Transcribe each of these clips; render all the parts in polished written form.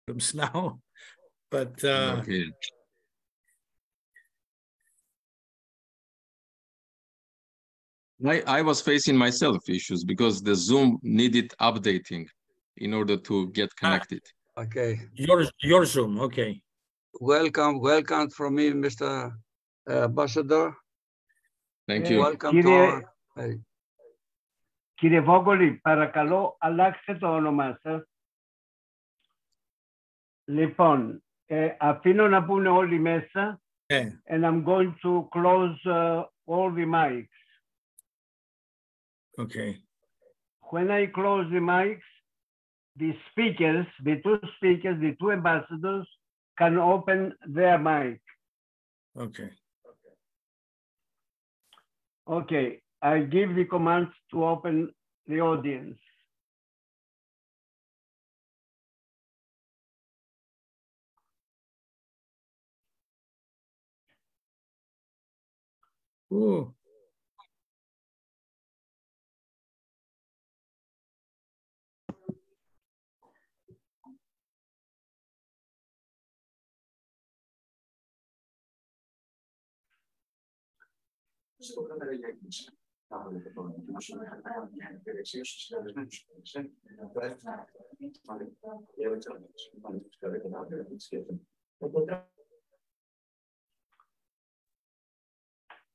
problems now, but Okay. I was facing myself issues because the Zoom needed updating in order to get connected. Okay. your Zoom, okay. Welcome from me, Mr. Ambassador. Thank you. Welcome to our... Κύριε Βόγγολη, παρακαλώ αλλάξτε το όνομά σας. Λοιπόν, αφήνω να μπουν όλοι μέσα, and I'm going to close all the mics. Okay. When I close the mics, the speakers, the two ambassadors can open their mic. Okay. Okay, I give the commands to open the audience. Ooh.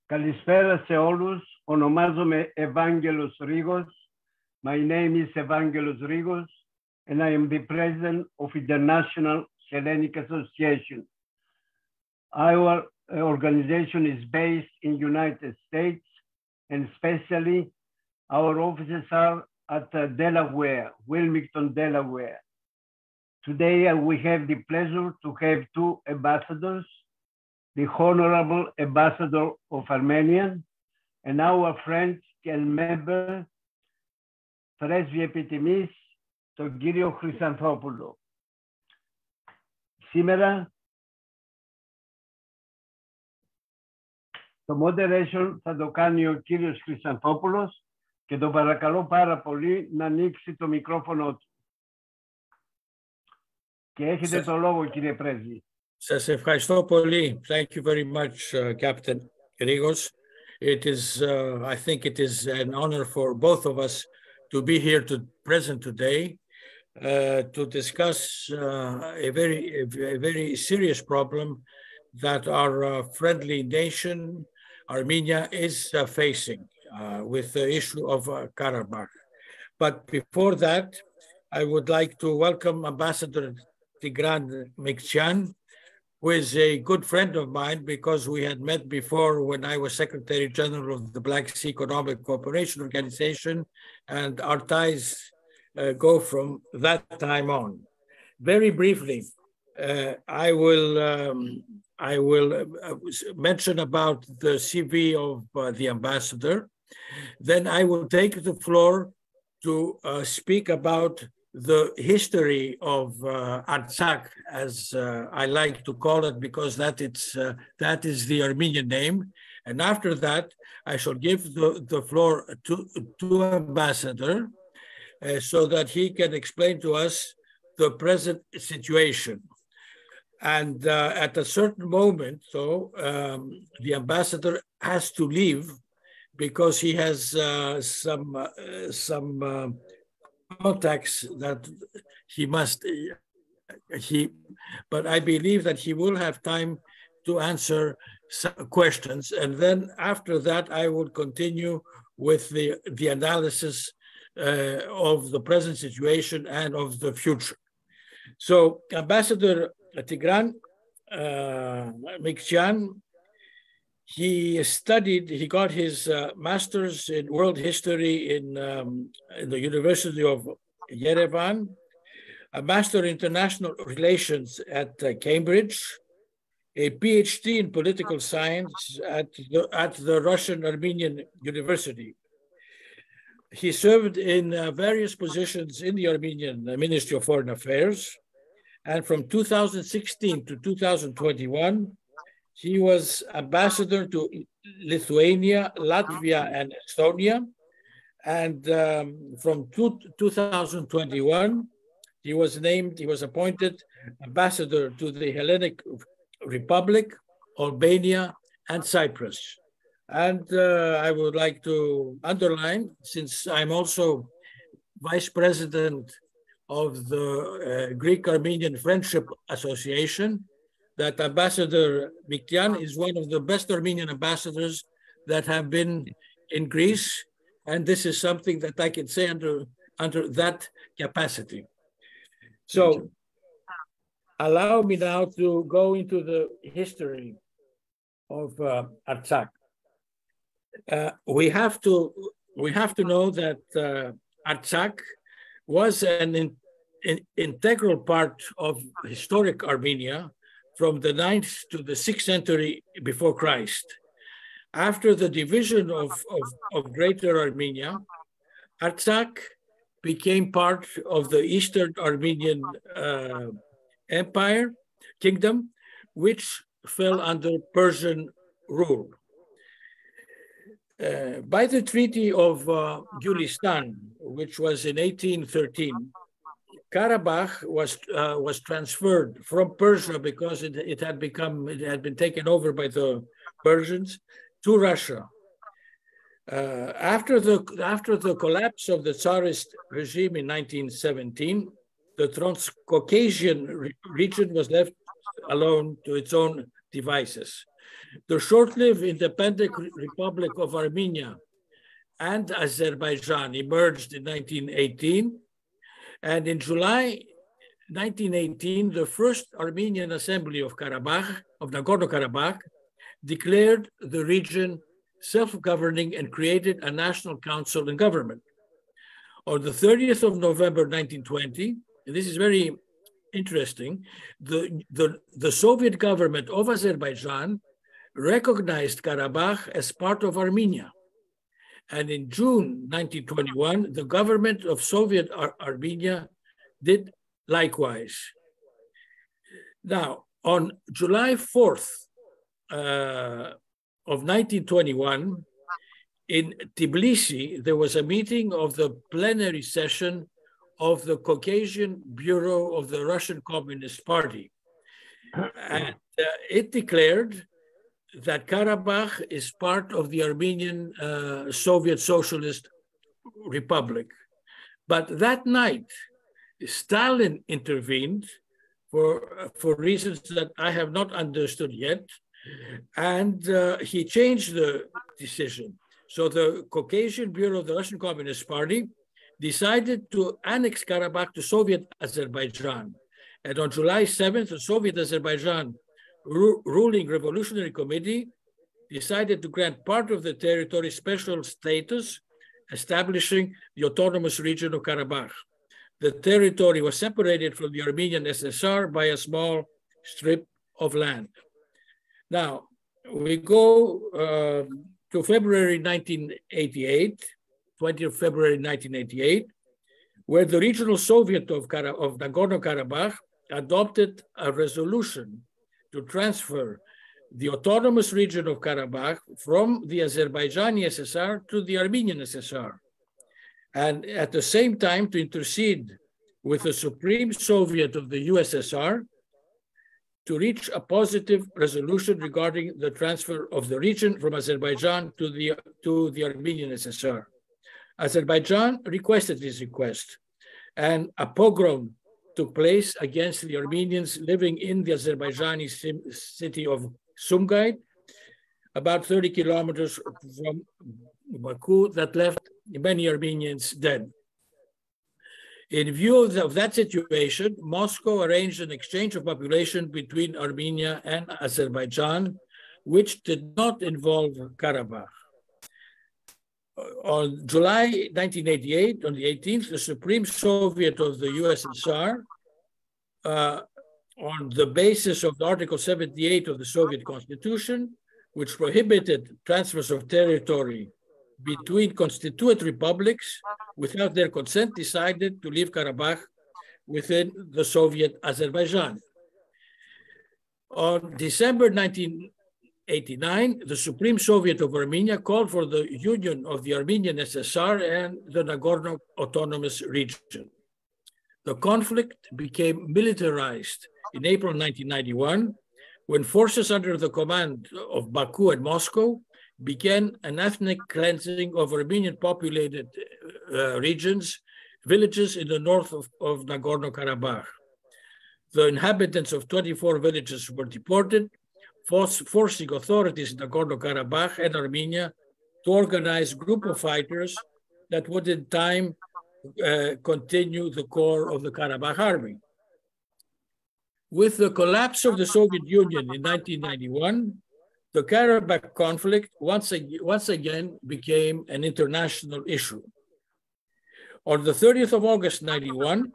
Καλησπέρα σε όλους. Ονομάζομαι Ευάγγελος Ρίγος. My name is Evangelos Rigos, and I am the president of International Hellenic Association. Our organization is based in United States, and especially our offices are at Delaware, Wilmington, Delaware. Today we have the pleasure to have two ambassadors, the Honorable Ambassador of Armenia and our friend and member, Πρέσβη Επιτιμής, τον κύριο Chrysanthopoulow. Σήμερα το moderation θα το κάνει ο κύριος Chrysanthopoulos και τον παρακαλώ πάρα πολύ να ανοίξει το μικρόφωνο του. Και έχετε το λόγο, κύριε Πρέσβη. Σας ευχαριστώ πολύ. Thank you very much, Captain Rigos. It is, I think it is an honor for both of us to be here present today to discuss a very serious problem that our friendly nation, Armenia, is facing with the issue of Karabakh. But before that, I would like to welcome Ambassador Tigran MKRTSIAN, who is a good friend of mine because we had met before when I was Secretary General of the Black Sea Economic Cooperation Organization, and our ties go from that time on. Very briefly, I will mention about the CV of the ambassador. Then I will take the floor to speak about the history of Artsakh, as I like to call it, because that is the Armenian name. And after that, I shall give the floor to Ambassador so that he can explain to us the present situation. And at a certain moment, though, the ambassador has to leave because he has some contacts that he must, but I believe that he will have time to answer some questions. And then after that, I will continue with the analysis of the present situation and of the future. So Ambassador Tigran MKRTSIAN, he got his master's in world history in the University of Yerevan, a master in international relations at Cambridge, a PhD in political science at the Russian Armenian University. He served in various positions in the Armenian Ministry of Foreign Affairs, and from 2016 to 2021, he was ambassador to Lithuania, Latvia, and Estonia. And from 2021, he was appointed ambassador to the Hellenic Republic, Albania, and Cyprus. And I would like to underline, since I'm also vice president of the Greek-Armenian Friendship Association, that Ambassador Miktian is one of the best Armenian ambassadors that have been in Greece. And this is something that I can say under that capacity. So allow me now to go into the history of Artsakh. We have to know that Artsakh was an integral part of historic Armenia from the 9th to the 6th century before Christ. After the division of Greater Armenia, Artsakh became part of the Eastern Armenian kingdom, which fell under Persian rule. By the Treaty of Gulistan, which was in 1813, Karabakh was transferred from Persia because it had been taken over by the Persians to Russia. After the collapse of the Tsarist regime in 1917, the Transcaucasian region was left alone to its own devices. The short-lived independent Republic of Armenia and Azerbaijan emerged in 1918, and in July 1918, the first Armenian Assembly of Nagorno-Karabakh, declared the region self-governing and created a national council and government. On the 30th of November 1920, and this is very interesting, the Soviet government of Azerbaijan recognized Karabakh as part of Armenia. And in June 1921, the government of Soviet Armenia did likewise. Now, on July 4th of 1921, in Tbilisi, there was a meeting of the plenary session of the Caucasian Bureau of the Russian Communist Party. And it declared that Karabakh is part of the Armenian Soviet Socialist Republic. But that night, Stalin intervened for reasons that I have not understood yet, and he changed the decision. So the Caucasian Bureau of the Russian Communist Party decided to annex Karabakh to Soviet Azerbaijan. And on July 7th, the Soviet Azerbaijan ruling Revolutionary Committee decided to grant part of the territory special status, establishing the autonomous region of Karabakh. The territory was separated from the Armenian SSR by a small strip of land. Now, we go to February 1988, 20th February 1988, where the Regional Soviet of Nagorno-Karabakh adopted a resolution to transfer the autonomous region of Karabakh from the Azerbaijani SSR to the Armenian SSR, and at the same time to intercede with the Supreme Soviet of the USSR to reach a positive resolution regarding the transfer of the region from Azerbaijan to the Armenian SSR. Azerbaijan requested this request, and a pogrom took place against the Armenians living in the Azerbaijani city of Sumgait, about 30 kilometers from Baku, that left many Armenians dead. In view of that situation, Moscow arranged an exchange of population between Armenia and Azerbaijan, which did not involve Karabakh. On July 1988, on the 18th, the Supreme Soviet of the USSR, on the basis of Article 78 of the Soviet Constitution, which prohibited transfers of territory between constituent republics without their consent, decided to leave Karabakh within the Soviet Azerbaijan. On December 1989, the Supreme Soviet of Armenia called for the union of the Armenian SSR and the Nagorno Autonomous Region. The conflict became militarized in April 1991 when forces under the command of Baku and Moscow began an ethnic cleansing of Armenian-populated regions, villages in the north of Nagorno-Karabakh. The inhabitants of 24 villages were deported, forcing authorities in Nagorno-Karabakh and Armenia to organize a group of fighters that would in time continue the core of the Karabakh army. With the collapse of the Soviet Union in 1991, the Karabakh conflict once again became an international issue. On the 30th of August 1991,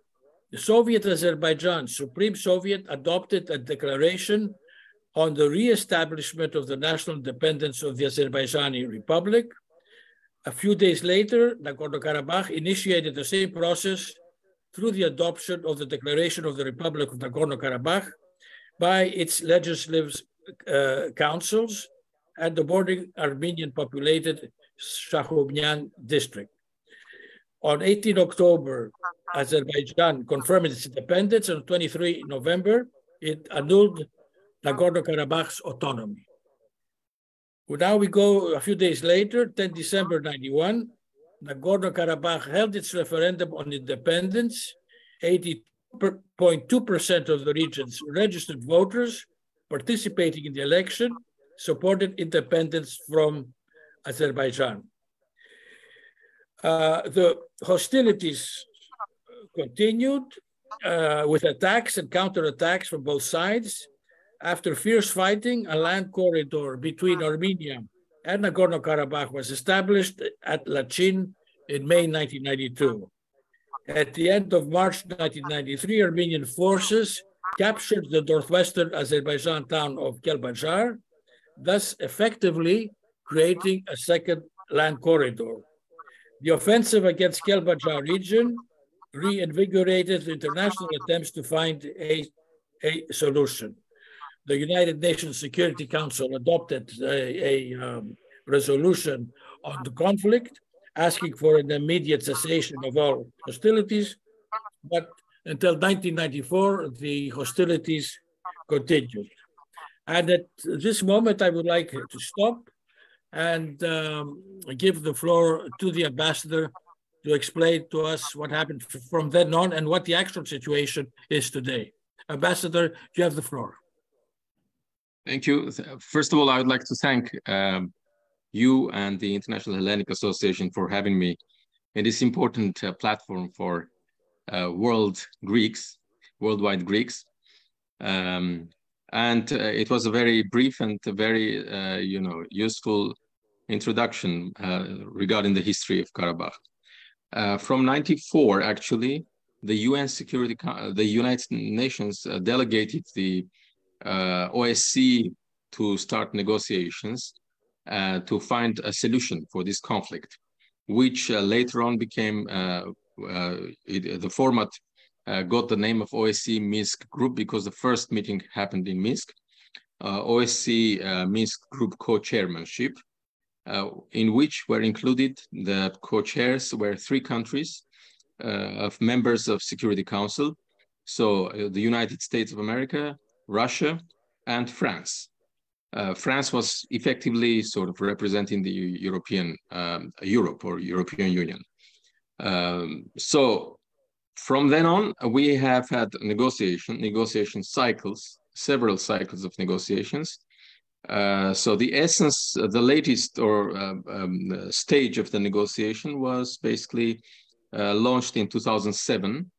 the Soviet Azerbaijan Supreme Soviet adopted a declaration on the re-establishment of the national independence of the Azerbaijani Republic. A few days later, Nagorno-Karabakh initiated the same process through the adoption of the Declaration of the Republic of Nagorno-Karabakh by its legislative councils and the bordering Armenian-populated Shahumyan district. On 18 October, Azerbaijan confirmed its independence, and on 23 November, it annulled Nagorno-Karabakh's autonomy. Now we go a few days later, 10 December 1991, Nagorno-Karabakh held its referendum on independence. 80.2% of the region's registered voters participating in the election supported independence from Azerbaijan. The hostilities continued with attacks and counterattacks from both sides. After fierce fighting, a land corridor between Armenia and Nagorno-Karabakh was established at Lachin in May 1992. At the end of March 1993, Armenian forces captured the northwestern Azerbaijan town of Kelbajar, thus effectively creating a second land corridor. The offensive against Kelbajar region reinvigorated the international attempts to find a solution. The United Nations Security Council adopted a resolution on the conflict, asking for an immediate cessation of all hostilities, but until 1994, the hostilities continued. And at this moment, I would like to stop and give the floor to the ambassador to explain to us what happened from then on and what the actual situation is today. Ambassador, you have the floor. Thank you. First of all, I would like to thank you and the International Hellenic Association for having me in this important platform for worldwide Greeks. And it was a very brief and a very useful introduction regarding the history of Karabakh. From 1994, actually, the United Nations delegated the OSCE to start negotiations to find a solution for this conflict, which later on became the format got the name of OSCE Minsk Group because the first meeting happened in Minsk. OSCE Minsk Group co-chairmanship, in which were included the co-chairs were 3 countries of members of Security Council. So the United States of America, Russia, and France. France was effectively sort of representing the European Europe or European Union. So from then on, we have had negotiation cycles, several cycles of negotiations. So the essence, the latest stage of the negotiation was basically launched in 2007.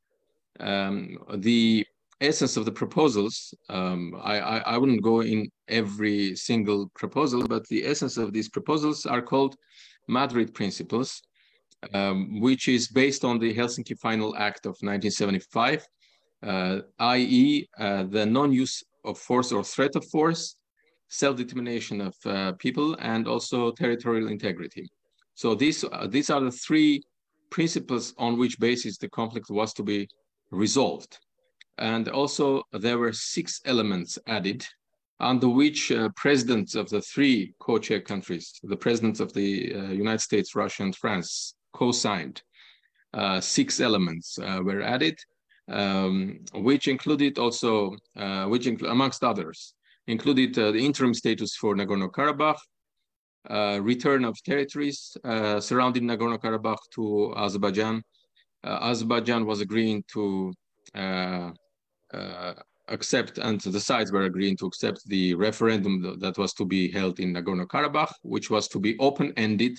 The essence of the proposals, I wouldn't go in every single proposal, but the essence of these proposals are called Madrid Principles, which is based on the Helsinki Final Act of 1975, i.e. The non-use of force or threat of force, self-determination of people, and also territorial integrity. So these are the 3 principles on which basis the conflict was to be resolved. And also there were 6 elements added under which presidents of the 3 co-chair countries, the presidents of the United States, Russia, and France co-signed. 6 elements were added. which included also, amongst others, included the interim status for Nagorno-Karabakh, return of territories surrounding Nagorno-Karabakh to Azerbaijan. Azerbaijan was agreeing to accept, and the sides were agreeing to accept the referendum that was to be held in Nagorno-Karabakh, which was to be open-ended.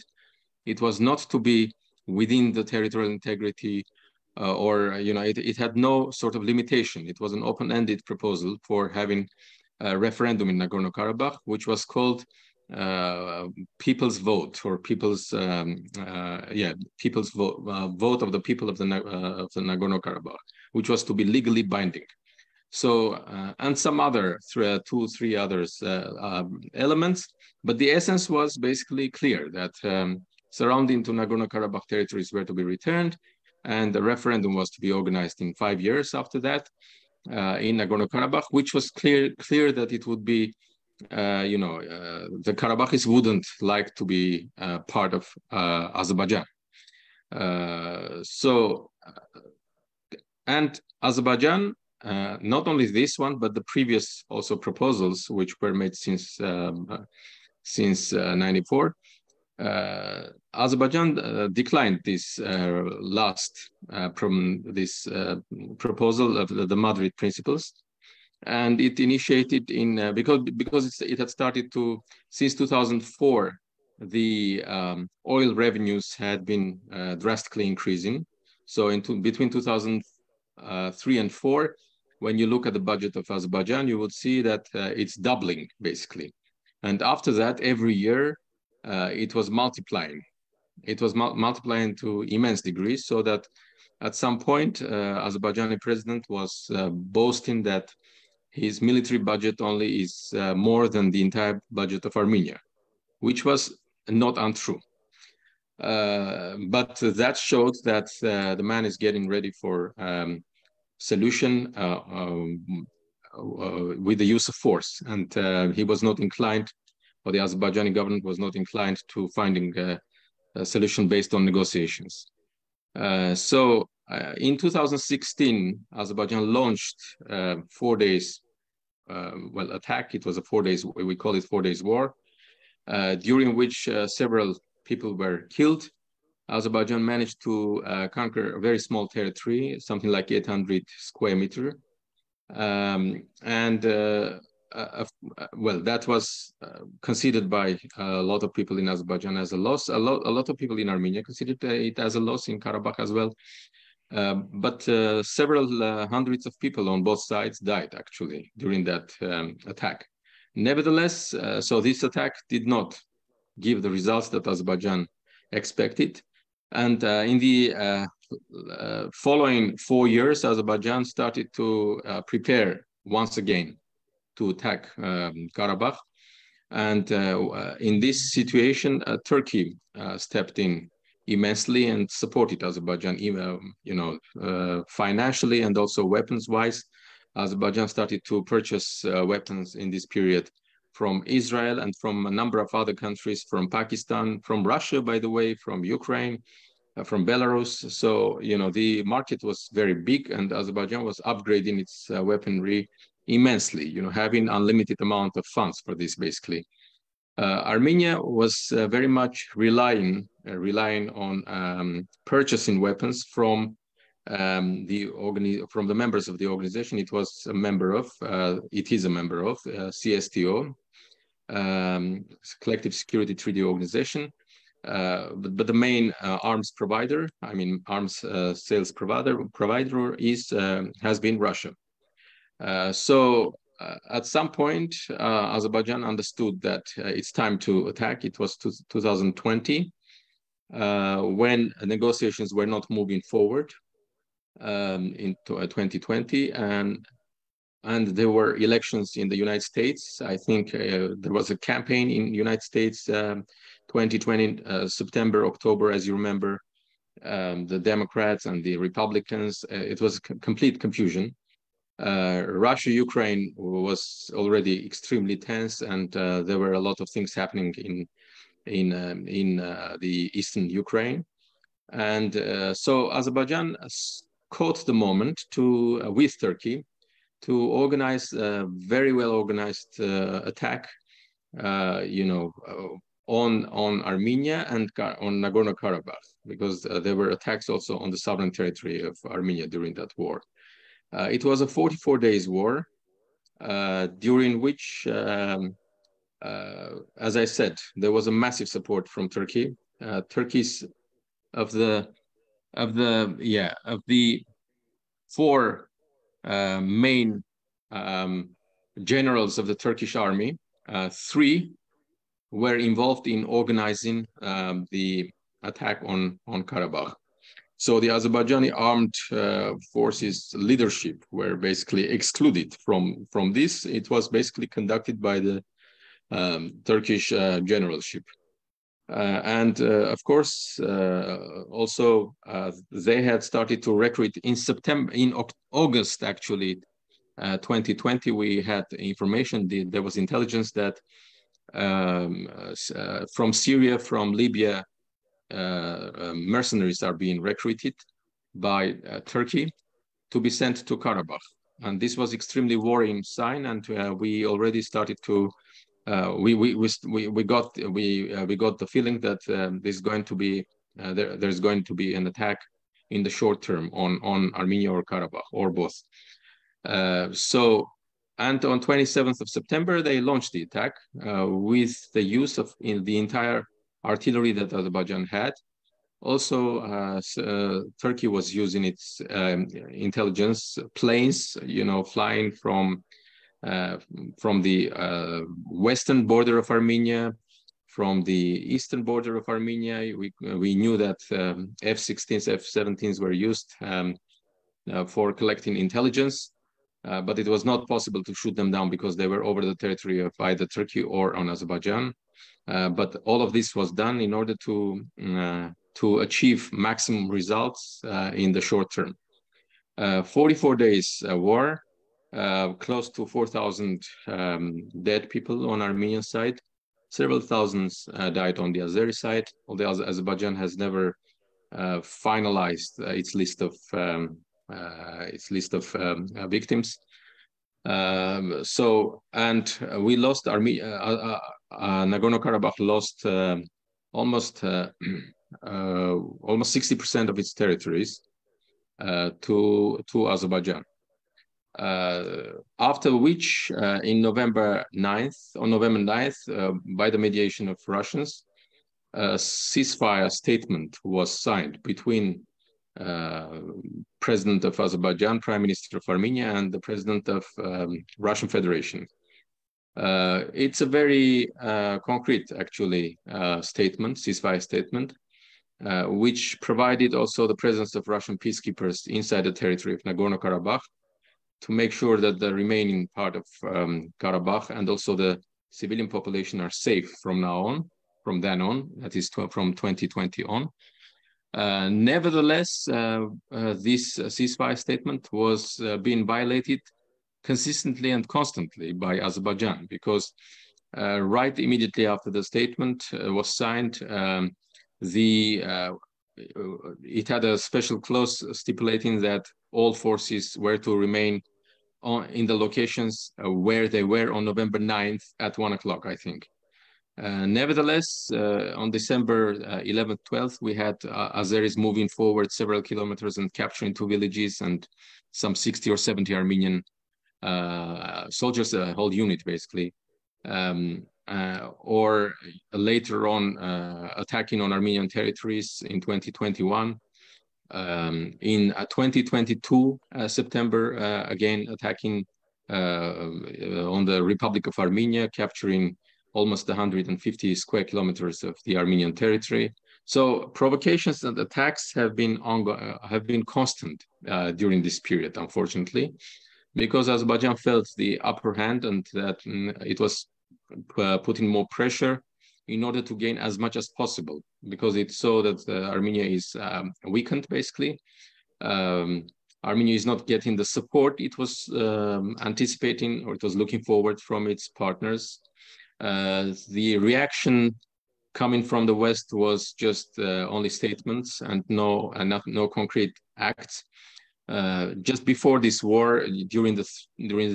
It was not to be within the territorial integrity it had no sort of limitation. It was an open-ended proposal for having a referendum in Nagorno-Karabakh, which was called people's vote, or people's vote of the people of the Nagorno-Karabakh, which was to be legally binding. So and some other 2-3 others elements, but the essence was basically clear that surrounding to Nagorno-Karabakh territories were to be returned, and the referendum was to be organized in 5 years after that in Nagorno-Karabakh, which was clear that it would be, the Karabakhis wouldn't like to be part of Azerbaijan. And Azerbaijan, not only this one, but the previous also proposals which were made since 94. Azerbaijan declined this proposal of the Madrid Principles, and it initiated in because it had started to, since 2004, the oil revenues had been drastically increasing. So between 2003 and 4, when you look at the budget of Azerbaijan, you would see that it's doubling basically, and after that, every year it was multiplying. It was multiplying to immense degrees, so that at some point, Azerbaijani president was boasting that his military budget only is more than the entire budget of Armenia, which was not untrue. But that showed that the man is getting ready for solution with the use of force, and he was not inclined, or the Azerbaijani government was not inclined to finding a solution based on negotiations. So in 2016, Azerbaijan launched 4 days, attack. It was a 4 days, we call it 4 days war, during which several people were killed. Azerbaijan managed to conquer a very small territory, something like 800 square meter. That was considered by a lot of people in Azerbaijan as a loss. A lot of people in Armenia considered it as a loss, in Karabakh as well. But several hundreds of people on both sides died actually during that attack. Nevertheless, so this attack did not give the results that Azerbaijan expected. And in the following 4 years, Azerbaijan started to prepare once again to attack Karabakh. And in this situation, Turkey stepped in immensely and supported Azerbaijan, financially and also weapons-wise. Azerbaijan started to purchase weapons in this period from Israel and from a number of other countries, from Pakistan, from Russia, by the way, from Ukraine, from Belarus. So, the market was very big, and Azerbaijan was upgrading its weaponry immensely, having unlimited amount of funds for this, basically. Armenia was very much relying on purchasing weapons from the members of the organization. It was a member of, it is a member of CSTO, Collective Security Treaty Organization. But the main arms provider, arms sales provider has been Russia. So at some point, Azerbaijan understood that it's time to attack. It was 2020 when negotiations were not moving forward in 2020, and there were elections in the United States. I think there was a campaign in the United States 2020, September, October, as you remember, the Democrats and the Republicans. It was complete confusion. Russia-Ukraine was already extremely tense, and there were a lot of things happening in the eastern Ukraine. And so Azerbaijan caught the moment with Turkey to organize a very well organized attack, on Armenia and on Nagorno-Karabakh, because there were attacks also on the sovereign territory of Armenia during that war. It was a 44 days war, during which, as I said, there was a massive support from Turkey. Turkey's of the four main generals of the Turkish army, 3 were involved in organizing the attack on Karabakh. So the Azerbaijani armed forces leadership were basically excluded from this. It was basically conducted by the Turkish generalship. Of course, also they had started to recruit in August, actually, 2020. We had information, there was intelligence that from Syria, from Libya, mercenaries are being recruited by Turkey to be sent to Karabakh. And this was extremely worrying sign, and we already started to we got the feeling that there's going to be an attack in the short term on Armenia or Karabakh, or both. And on 27th of September, they launched the attack with the use of the entire artillery that Azerbaijan had. Also, Turkey was using its intelligence planes, flying from the western border of Armenia, from the eastern border of Armenia. We knew that F-16s, F-17s were used for collecting intelligence, but it was not possible to shoot them down because they were over the territory of either Turkey or on Azerbaijan. But all of this was done in order to achieve maximum results in the short term. 44 days war. Close to 4,000 dead people on Armenian side. Several thousands died on the Azeri side. Although Azerbaijan has never finalized its list of victims. We lost Nagorno-Karabakh lost almost 60% of its territories to Azerbaijan. After which, on November 9th, by the mediation of Russians, a ceasefire statement was signed between President of Azerbaijan, Prime Minister of Armenia, and the President of Russian Federation. It's a very concrete, actually, ceasefire statement, which provided also the presence of Russian peacekeepers inside the territory of Nagorno-Karabakh, to make sure that the remaining part of Karabakh and also the civilian population are safe from then on, that is from 2020 on. Nevertheless, this ceasefire statement was being violated consistently and constantly by Azerbaijan, because right immediately after the statement was signed, it had a special clause stipulating that all forces were to remain in the locations where they were on November 9th at 1 o'clock, I think. Nevertheless, on December 11th, 12th, we had Azeris moving forward several kilometers and capturing 2 villages and some 60 or 70 Armenian soldiers, a whole unit basically, or later on attacking on Armenian territories in 2021. In 2022, September, again attacking on the Republic of Armenia, capturing almost 150 square kilometers of the Armenian territory. So provocations and attacks have been constant during this period, unfortunately, because Azerbaijan felt the upper hand and that it was putting more pressure in order to gain as much as possible, because it saw that Armenia is weakened, basically. Armenia is not getting the support it was anticipating, or it was looking forward from its partners. The reaction coming from the West was just only statements and no concrete acts. just before this war, during the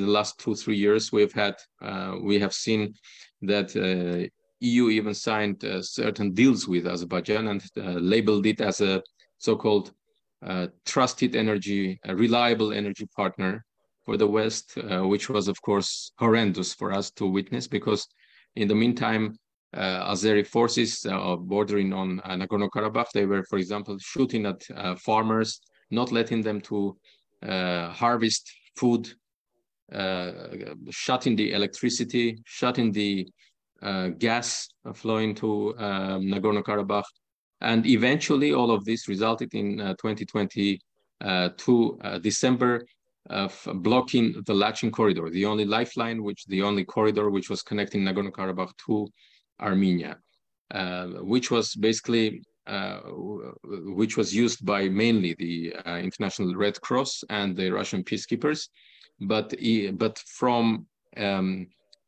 last 2-3 years, we have seen that EU even signed certain deals with Azerbaijan and labeled it as a so-called trusted energy, a reliable energy partner for the West, which was, of course, horrendous for us to witness, because in the meantime, Azeri forces bordering on Nagorno-Karabakh, they were, for example, shooting at farmers, not letting them to harvest food, shutting the electricity, shutting the gas flowing to Nagorno-Karabakh. And eventually all of this resulted in 2022 December of blocking the Lachin corridor, the only lifeline, the only corridor which was connecting Nagorno-Karabakh to Armenia, which was basically which was used by mainly the International Red Cross and the Russian peacekeepers, but from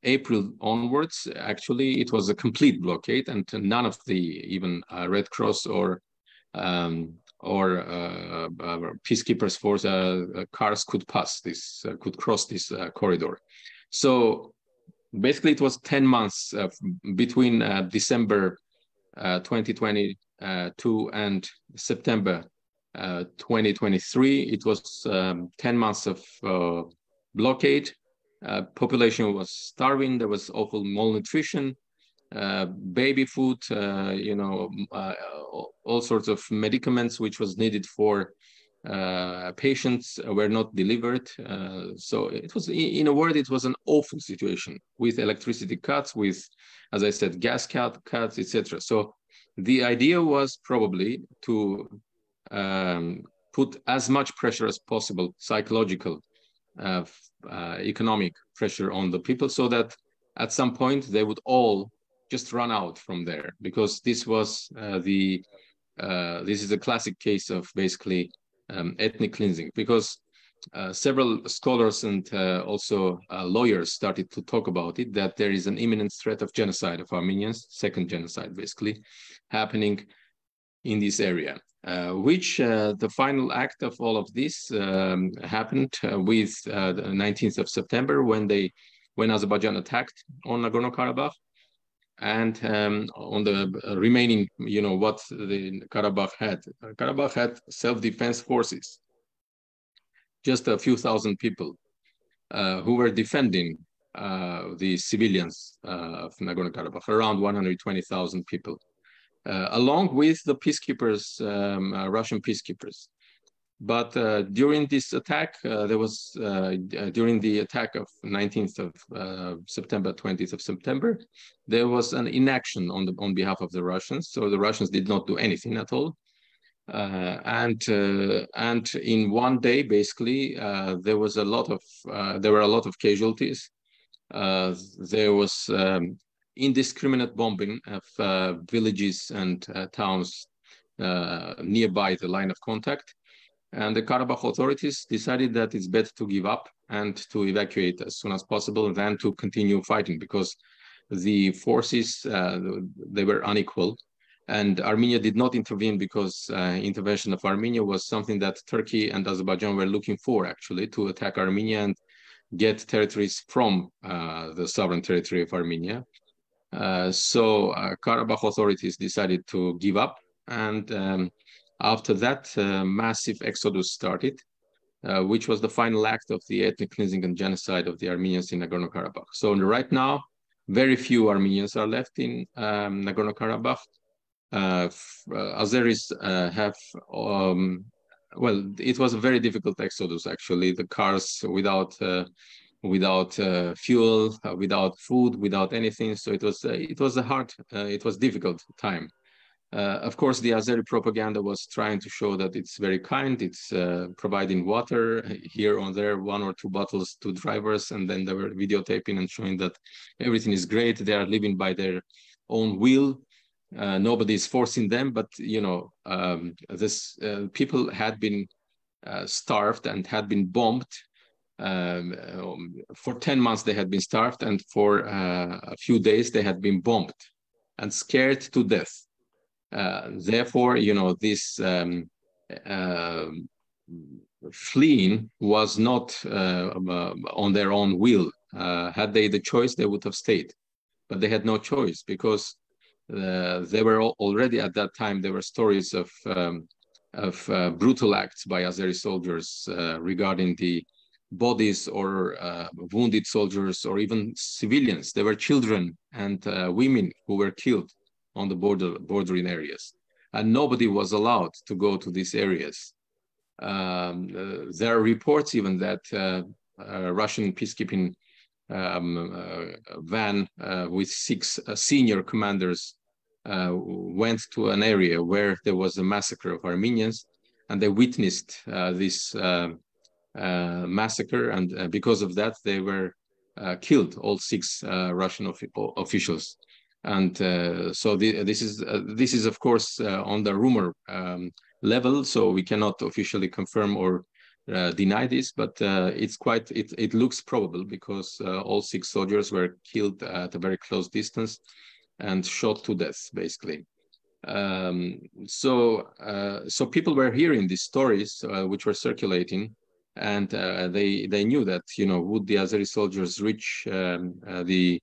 April onwards, actually, it was a complete blockade, and none of the even Red Cross or peacekeepers force cars could pass this, could cross this corridor. So basically, it was 10 months between December 2022 and September 2023. It was 10 months of blockade. Population was starving. There was awful malnutrition, baby food, all sorts of medicaments which was needed for patients were not delivered. So it was, in a word, it was an awful situation with electricity cuts, with, as I said, gas cuts, etc. So the idea was probably to put as much pressure as possible, psychological, economic pressure on the people, so that at some point they would all just run out from there, because this was this is a classic case of basically ethnic cleansing, because several scholars and also lawyers started to talk about it, that there is an imminent threat of genocide of Armenians, second genocide basically, happening in this area. Which the final act of all of this happened with the 19th of September, when Azerbaijan attacked on Nagorno-Karabakh, and on the remaining, what the Karabakh had. Karabakh had self-defense forces, just a few thousand people who were defending the civilians of Nagorno-Karabakh, around 120,000 people. Along with the peacekeepers, Russian peacekeepers. But during this attack, there was, during the attack of 19th of September, 20th of September, there was an inaction on behalf of the Russians. So the Russians did not do anything at all. And in one day, basically, there were a lot of casualties. There was indiscriminate bombing of villages and towns nearby the line of contact. And the Karabakh authorities decided that it's better to give up and to evacuate as soon as possible than to continue fighting, because the forces, they were unequal. And Armenia did not intervene, because intervention of Armenia was something that Turkey and Azerbaijan were looking for, actually, to attack Armenia and get territories from the sovereign territory of Armenia. So Karabakh authorities decided to give up, and after that, massive exodus started, which was the final act of the ethnic cleansing and genocide of the Armenians in Nagorno-Karabakh. So right now, very few Armenians are left in Nagorno-Karabakh. Azeris have, well, it was a very difficult exodus, actually. The cars without fuel, without food, without anything. So it was a difficult time. Of course, the Azeri propaganda was trying to show that it's very kind. It's providing water here or there, 1 or 2 bottles to drivers, and then they were videotaping and showing that everything is great. They are living by their own will. Nobody is forcing them, but people had been starved and had been bombed. For 10 months they had been starved, and for a few days they had been bombed and scared to death. Therefore, this fleeing was not on their own will. Had they the choice, they would have stayed, but they had no choice because they were already at that time. There were stories of brutal acts by Azeri soldiers regarding the bodies or wounded soldiers or even civilians. There were children and women who were killed on the bordering areas, and nobody was allowed to go to these areas. There are reports even that Russian peacekeeping van with 6 senior commanders went to an area where there was a massacre of Armenians, and they witnessed this massacre, and because of that they were killed, all 6 Russian officials. And so this is of course on the rumor level, so we cannot officially confirm or deny this, but it looks probable because all 6 soldiers were killed at a very close distance and shot to death, basically. So people were hearing these stories which were circulating, and they knew that, you know, would the Azeri soldiers reach the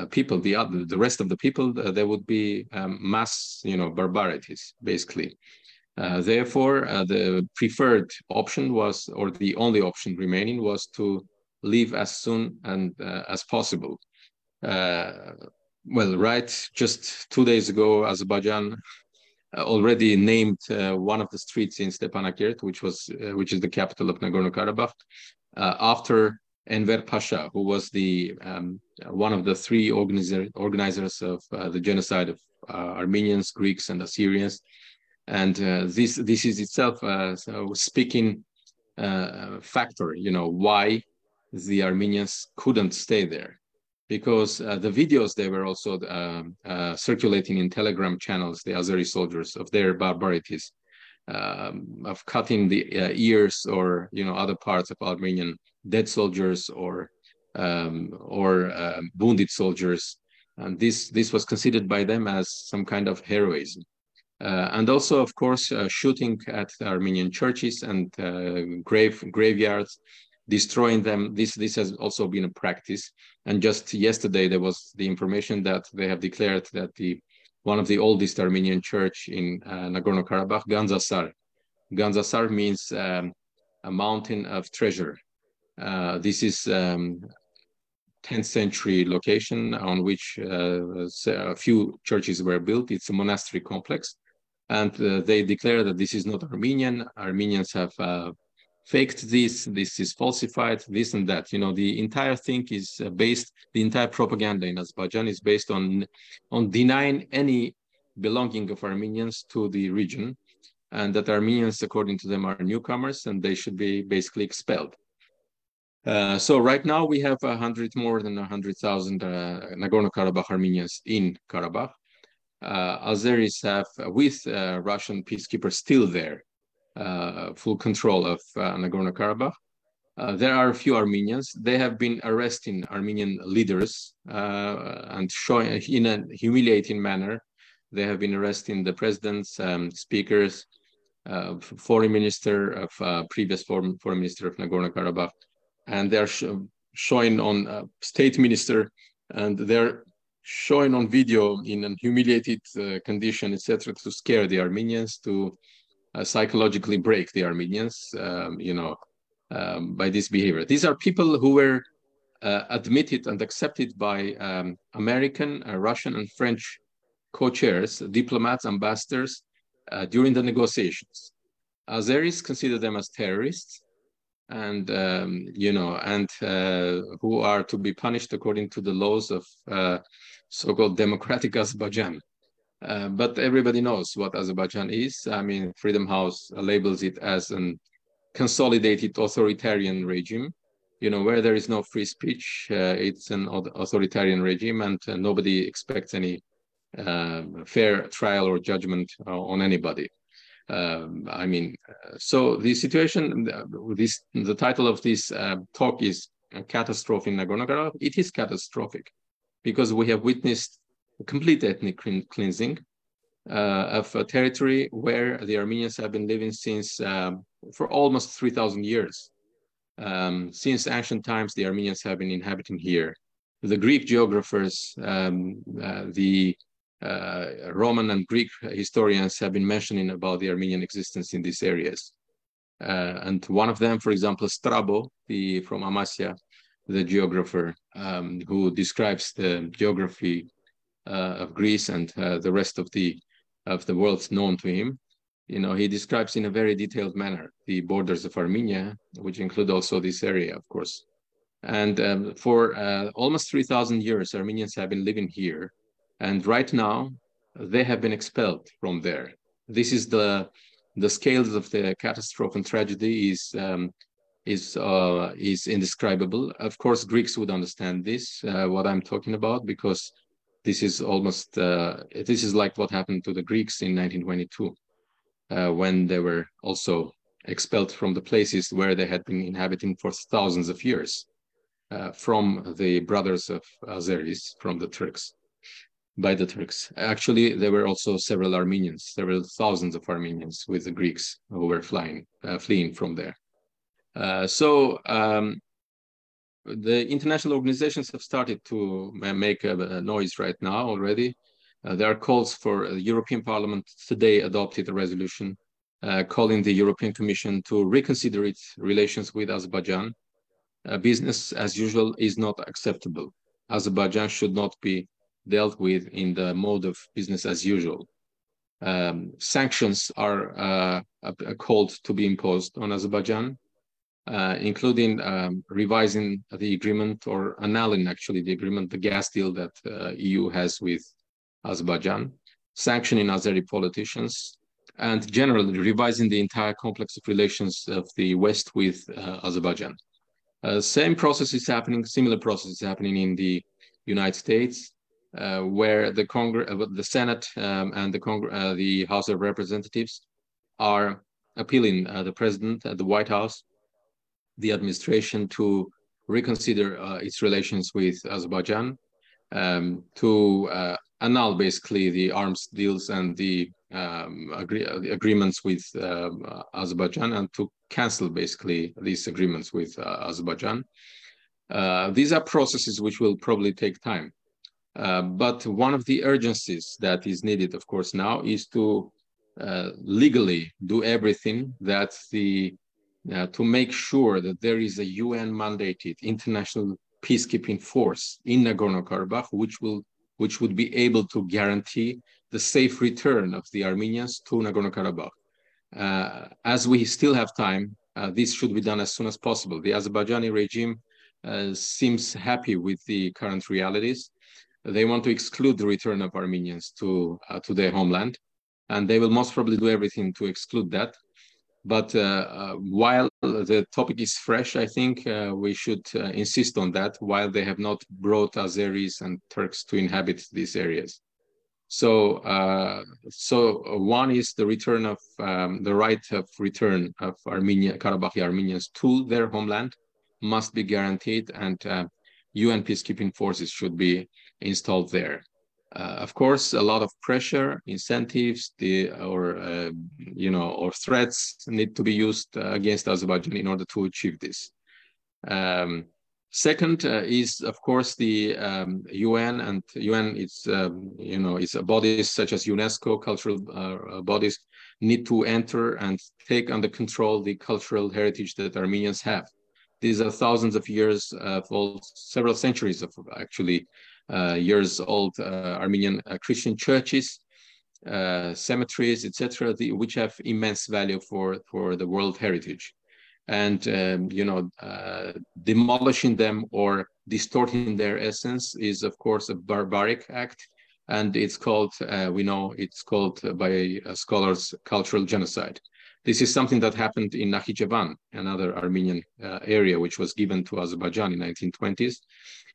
people, the rest of the people, there would be mass, you know, barbarities, basically. Therefore, the preferred option was, or the only option remaining, was to leave as soon and as possible. Well, right, just 2 days ago, Azerbaijan already named one of the streets in Stepanakert, which is the capital of Nagorno-Karabakh, after Enver Pasha, who was the one of the 3 organizers of the genocide of Armenians, Greeks, and Assyrians. And this is itself a speaking factor, you know, why the Armenians couldn't stay there. Because the videos, they were also circulating in Telegram channels, the Azeri soldiers, of their barbarities, of cutting the ears or, you know, other parts of Armenian dead soldiers or wounded soldiers. And this was considered by them as some kind of heroism. And also, of course, shooting at Armenian churches and graveyards, destroying them. This has also been a practice. And just yesterday, there was the information that they have declared that one of the oldest Armenian church in Nagorno-Karabakh, Ganzasar means a mountain of treasure. This is 10th century location on which a few churches were built. It's a monastery complex. And they declare that this is not Armenian. Armenians have faked this is falsified, this and that. You know, the entire thing is based, the entire propaganda in Azerbaijan is based on denying any belonging of Armenians to the region, and that Armenians, according to them, are newcomers and they should be basically expelled. So right now we have more than 100,000 Nagorno-Karabakh Armenians in Karabakh. Azeris have, with Russian peacekeepers still there, full control of Nagorno-Karabakh. There are a few Armenians. They have been arresting Armenian leaders and showing in a humiliating manner. They have been arresting the presidents, speakers, foreign minister of previous foreign minister of Nagorno-Karabakh, and they're showing on state minister, and they're showing on video in a humiliated condition, etc., to scare the Armenians, to psychologically break the Armenians, you know, by this behavior. These are people who were admitted and accepted by American, Russian, and French co-chairs, diplomats, ambassadors during the negotiations. Azeris consider them as terrorists, and you know, and who are to be punished according to the laws of so-called democratic Azerbaijan. But everybody knows what Azerbaijan is. I mean, Freedom House labels it as an consolidated authoritarian regime, you know, where there is no free speech. It's an authoritarian regime, and nobody expects any fair trial or judgment on anybody. I mean, so the situation, the title of this talk is Catastrophe in Nagorno-Karabakh. It is catastrophic because we have witnessed a complete ethnic cleansing. of a territory where the Armenians have been living since for almost 3,000 years. Since ancient times, the Armenians have been inhabiting here. The Greek geographers, the Roman and Greek historians have been mentioning about the Armenian existence in these areas. And one of them, for example, Strabo, from Amasya, the geographer, who describes the geography of Greece and the rest of the world known to him. You know, he describes in a very detailed manner the borders of Armenia, which include also this area, of course. And for almost 3,000 years, Armenians have been living here. And right now, they have been expelled from there. This is the scales of the catastrophe and tragedy is indescribable. Of course, Greeks would understand this, what I'm talking about, because this is almost, this is like what happened to the Greeks in 1922, when they were also expelled from the places where they had been inhabiting for thousands of years, from the brothers of Azeris, from the Turks, by the Turks. Actually, there were also several Armenians, several thousands of Armenians with the Greeks who were fleeing from there. The international organizations have started to make a noise right now already. There are calls for the European Parliament today adopted a resolution calling the European Commission to reconsider its relations with Azerbaijan. Business as usual is not acceptable. Azerbaijan should not be dealt with in the mode of business as usual. Sanctions are called to be imposed on Azerbaijan, including revising the agreement or annulling actually the agreement, the gas deal that EU has with Azerbaijan, sanctioning Azeri politicians, and generally revising the entire complex of relations of the West with Azerbaijan. Same process is happening, similar process is happening in the United States, where the Senate and the House of Representatives are appealing the president at the White House, the administration, to reconsider its relations with Azerbaijan, to annul basically the arms deals and the agreements with Azerbaijan, and to cancel basically these agreements with Azerbaijan. These are processes which will probably take time. But one of the urgencies that is needed, of course, now is to legally do everything that to make sure that there is a UN-mandated international peacekeeping force in Nagorno-Karabakh, which would be able to guarantee the safe return of the Armenians to Nagorno-Karabakh. As we still have time, this should be done as soon as possible. The Azerbaijani regime seems happy with the current realities. They want to exclude the return of Armenians to their homeland, and they will most probably do everything to exclude that. But while the topic is fresh, I think we should insist on that, while they have not brought Azeris and Turks to inhabit these areas. So one is the return of the right of return of Karabakhi Armenians to their homeland must be guaranteed, and UN peacekeeping forces should be installed there. Of course, a lot of pressure, incentives, or threats need to be used against Azerbaijan in order to achieve this. Second is, of course, the UN, and UN, it's bodies such as UNESCO, cultural bodies need to enter and take under control the cultural heritage that Armenians have. These are thousands of years old, several centuries of actually years old Armenian Christian churches, cemeteries, etc., which have immense value for the world heritage. And demolishing them or distorting their essence is, of course, a barbaric act, and it's called, we know it's called by scholars cultural genocide. This is something that happened in Nakhichevan, another Armenian area which was given to Azerbaijan in 1920s,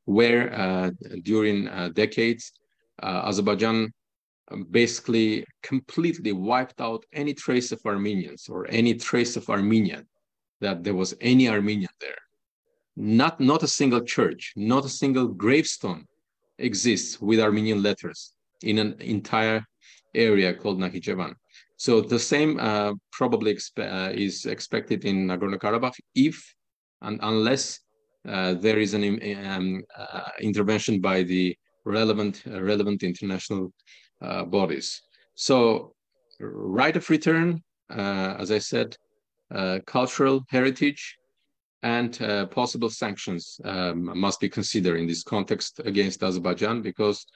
where during decades, Azerbaijan basically completely wiped out any trace of Armenians or any trace of Armenia, that there was any Armenian there. Not a single church, not a single gravestone exists with Armenian letters in an entire area called Nakhichevan. So the same probably is expected in Nagorno-Karabakh if and unless there is an intervention by the relevant international bodies. So right of return, as I said, cultural heritage, and possible sanctions must be considered in this context against Azerbaijan, because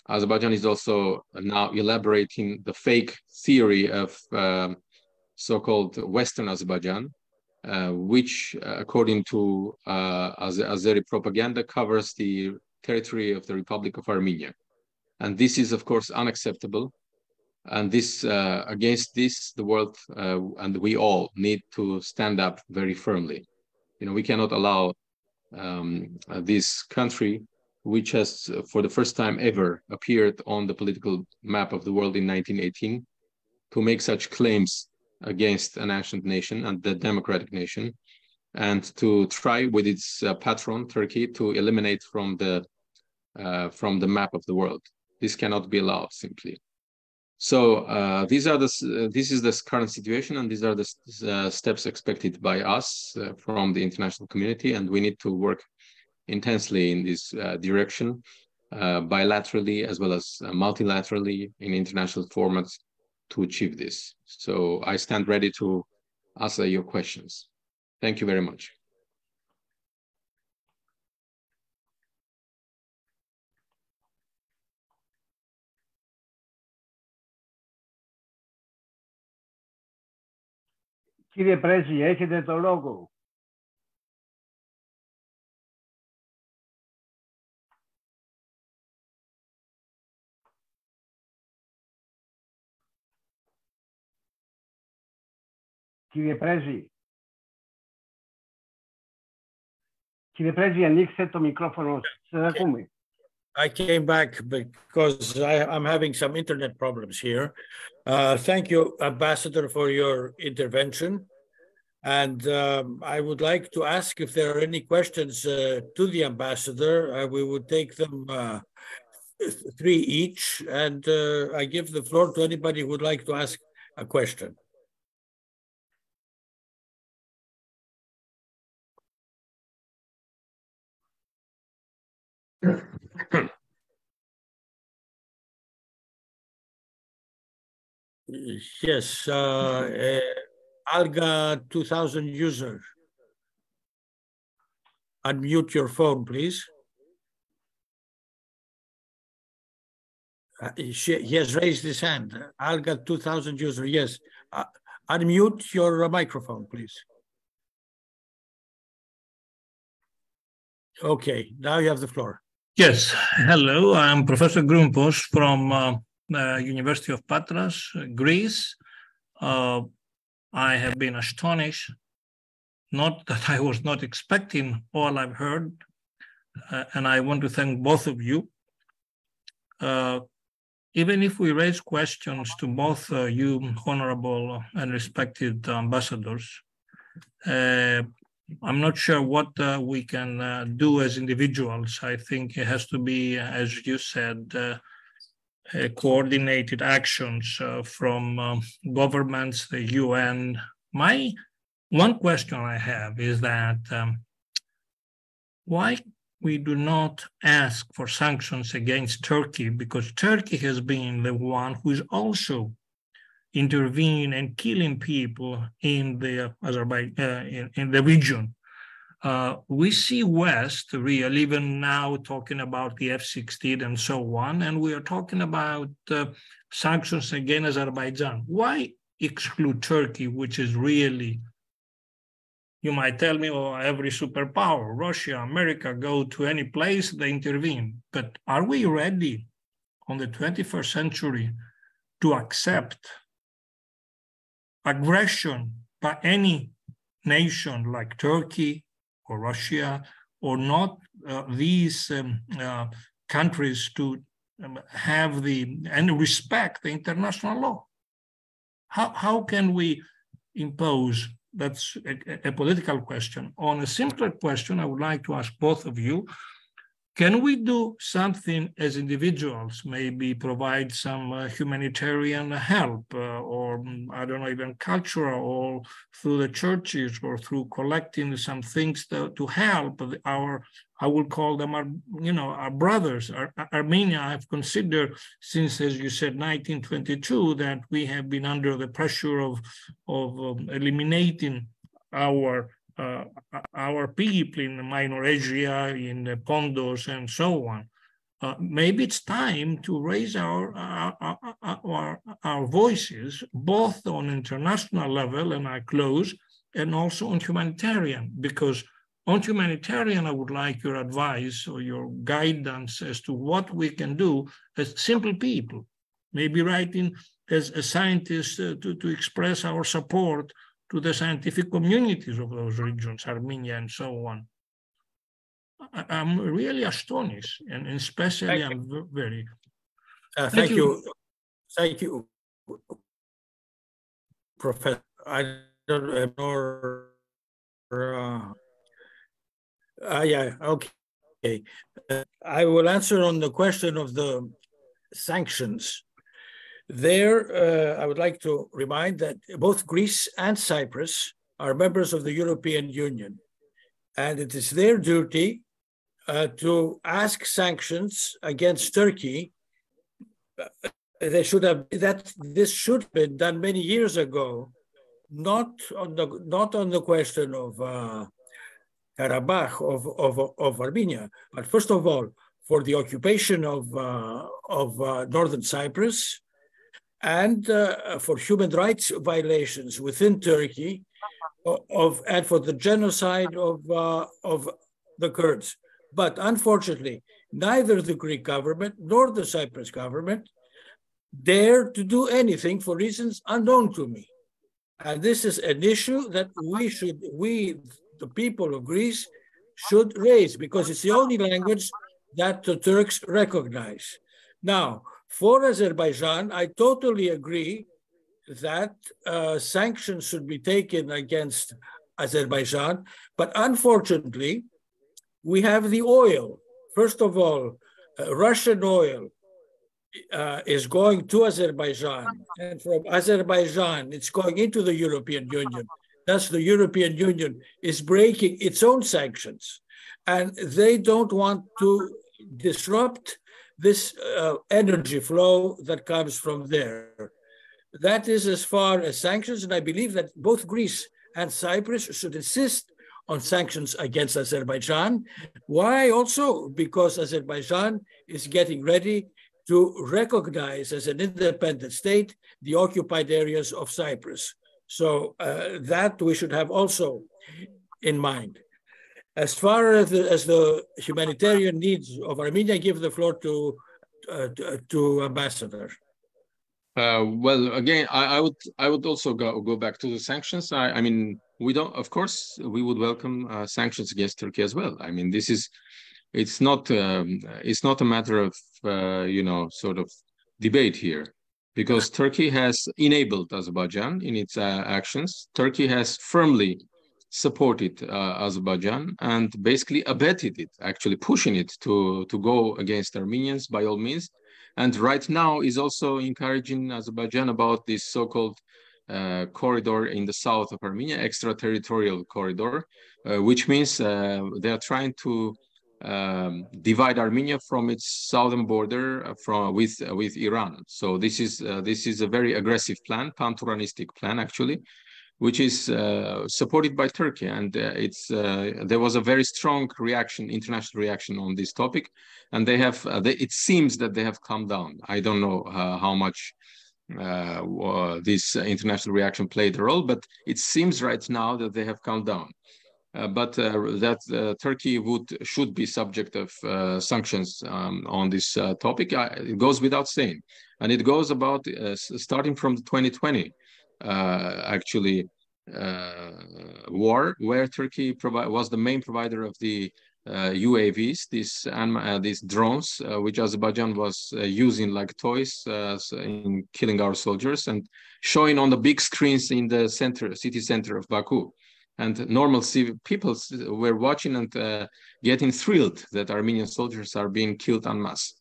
Azerbaijan is also now elaborating the fake theory of so-called Western Azerbaijan, which, according to Azeri propaganda, covers the territory of the Republic of Armenia. And this is, of course, unacceptable. And this, against this, the world and we all need to stand up very firmly. You know, we cannot allow this country, which has for the first time ever appeared on the political map of the world in 1918, to make such claims against an ancient nation and the democratic nation, and to try with its patron, Turkey, to eliminate from the map of the world. This cannot be allowed, simply. So this is the current situation, and these are the steps expected by us from the international community, and we need to work intensely in this direction, bilaterally as well as multilaterally in international formats to achieve this. So I stand ready to answer your questions. Thank you very much. Κύριε Πρέσβη, έχετε το λόγο. Κύριε Πρέσβη. Κύριε Πρέσβη, ανοίξτε το μικρόφωνο. Σας ακούμε. I came back because I'm having some internet problems here. Thank you, Ambassador, for your intervention. And I would like to ask if there are any questions to the Ambassador. We would take them 3 each. And I give the floor to anybody who would like to ask a question. Yes, Alga 2000 user. Unmute your phone, please. He has raised his hand. Alga 2000 user, yes. Unmute your microphone, please. Okay, now you have the floor. Yes, hello, I'm Professor Grumpos from University of Patras, Greece. I have been astonished, not that I was not expecting all I've heard, and I want to thank both of you. Even if we raise questions to both you, honorable and respected ambassadors, I'm not sure what we can do as individuals. I think it has to be, as you said, coordinated actions from governments, the UN. My one question I have is that why we do not ask for sanctions against Turkey, because Turkey has been the one who is also intervening and killing people in the Azerbaijan, in the region. We see West real, even now talking about the F-16 and so on, and we are talking about sanctions against Azerbaijan. Why exclude Turkey, which is really, you might tell me, oh, every superpower, Russia, America, go to any place, they intervene. But are we ready on the 21st century to accept aggression by any nation like Turkey or Russia, or not these countries to have and respect the international law? How can we impose? That's a political question. On a simpler question, I would like to ask both of you, Can we do something as individuals, maybe provide some humanitarian help or, I don't know, even cultural, or through the churches or through collecting some things to help our, I would call them our, our brothers. Armenia, I've considered since, as you said, 1922, that we have been under the pressure of eliminating our people in Minor Asia, in the Pondos, and so on. Maybe it's time to raise our voices, both on international level, and I close, and also on humanitarian, because on humanitarian, I would like your advice or your guidance as to what we can do as simple people, maybe writing as scientists to express our support to the scientific communities of those regions, Armenia and so on. I'm really astonished, and especially I'm very... Thank you. Thank you, Professor. I don't know. Yeah, okay. I will answer on the question of the sanctions. There, I would like to remind that both Greece and Cyprus are members of the European Union, and it is their duty to ask sanctions against Turkey. They should have this should have been done many years ago, not on the question of Karabakh of Armenia, but first of all for the occupation of northern Cyprus, and for human rights violations within Turkey, and for the genocide of the Kurds. But unfortunately, neither the Greek government nor the Cyprus government dare to do anything for reasons unknown to me. And this is an issue that we, the people of Greece, should raise, because it's the only language that the Turks recognize. Now, for Azerbaijan, I totally agree that sanctions should be taken against Azerbaijan, but unfortunately, we have the oil. First of all, Russian oil is going to Azerbaijan, and from Azerbaijan, it's going into the European Union. Thus, the European Union is breaking its own sanctions, and they don't want to disrupt this energy flow that comes from there. That is as far as sanctions, and I believe that both Greece and Cyprus should insist on sanctions against Azerbaijan. Why also? Because Azerbaijan is getting ready to recognize as an independent state the occupied areas of Cyprus. So that we should have also in mind. As far as the humanitarian needs of Armenia, I give the floor to Ambassador. Well, again, I would also go back to the sanctions. I mean, we don't. Of course, we would welcome sanctions against Turkey as well. I mean, it's not a matter of sort of debate here, because Turkey has enabled Azerbaijan in its actions. Turkey has firmly supported Azerbaijan and basically abetted it, actually pushing it to go against Armenians by all means. And right now is also encouraging Azerbaijan about this so-called corridor in the south of Armenia, extraterritorial corridor, which means they are trying to divide Armenia from its southern border with Iran. So this is a very aggressive plan, pan-Turanistic plan actually, which is supported by Turkey, and there was a very strong reaction, international reaction on this topic, and it seems that they have come down. I don't know how much this international reaction played a role, but it seems right now that they have come down. But that Turkey should be subject of sanctions on this topic. It goes without saying, and it goes about starting from 2020. Actually, war where Turkey was the main provider of the UAVs, these drones, which Azerbaijan was using like toys in killing our soldiers and showing on the big screens in the city center of Baku. And normal civil people were watching and getting thrilled that Armenian soldiers are being killed en masse.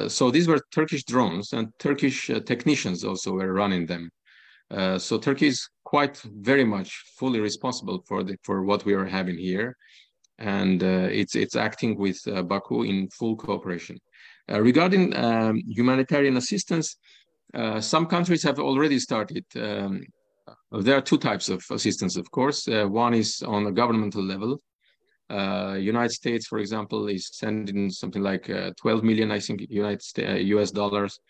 So these were Turkish drones, and Turkish technicians also were running them. So Turkey is quite very much fully responsible for what we are having here, and it's acting with Baku in full cooperation. Regarding humanitarian assistance, some countries have already started. There are two types of assistance, of course. One is on a governmental level. United States, for example, is sending something like 12 million, I think, US dollars.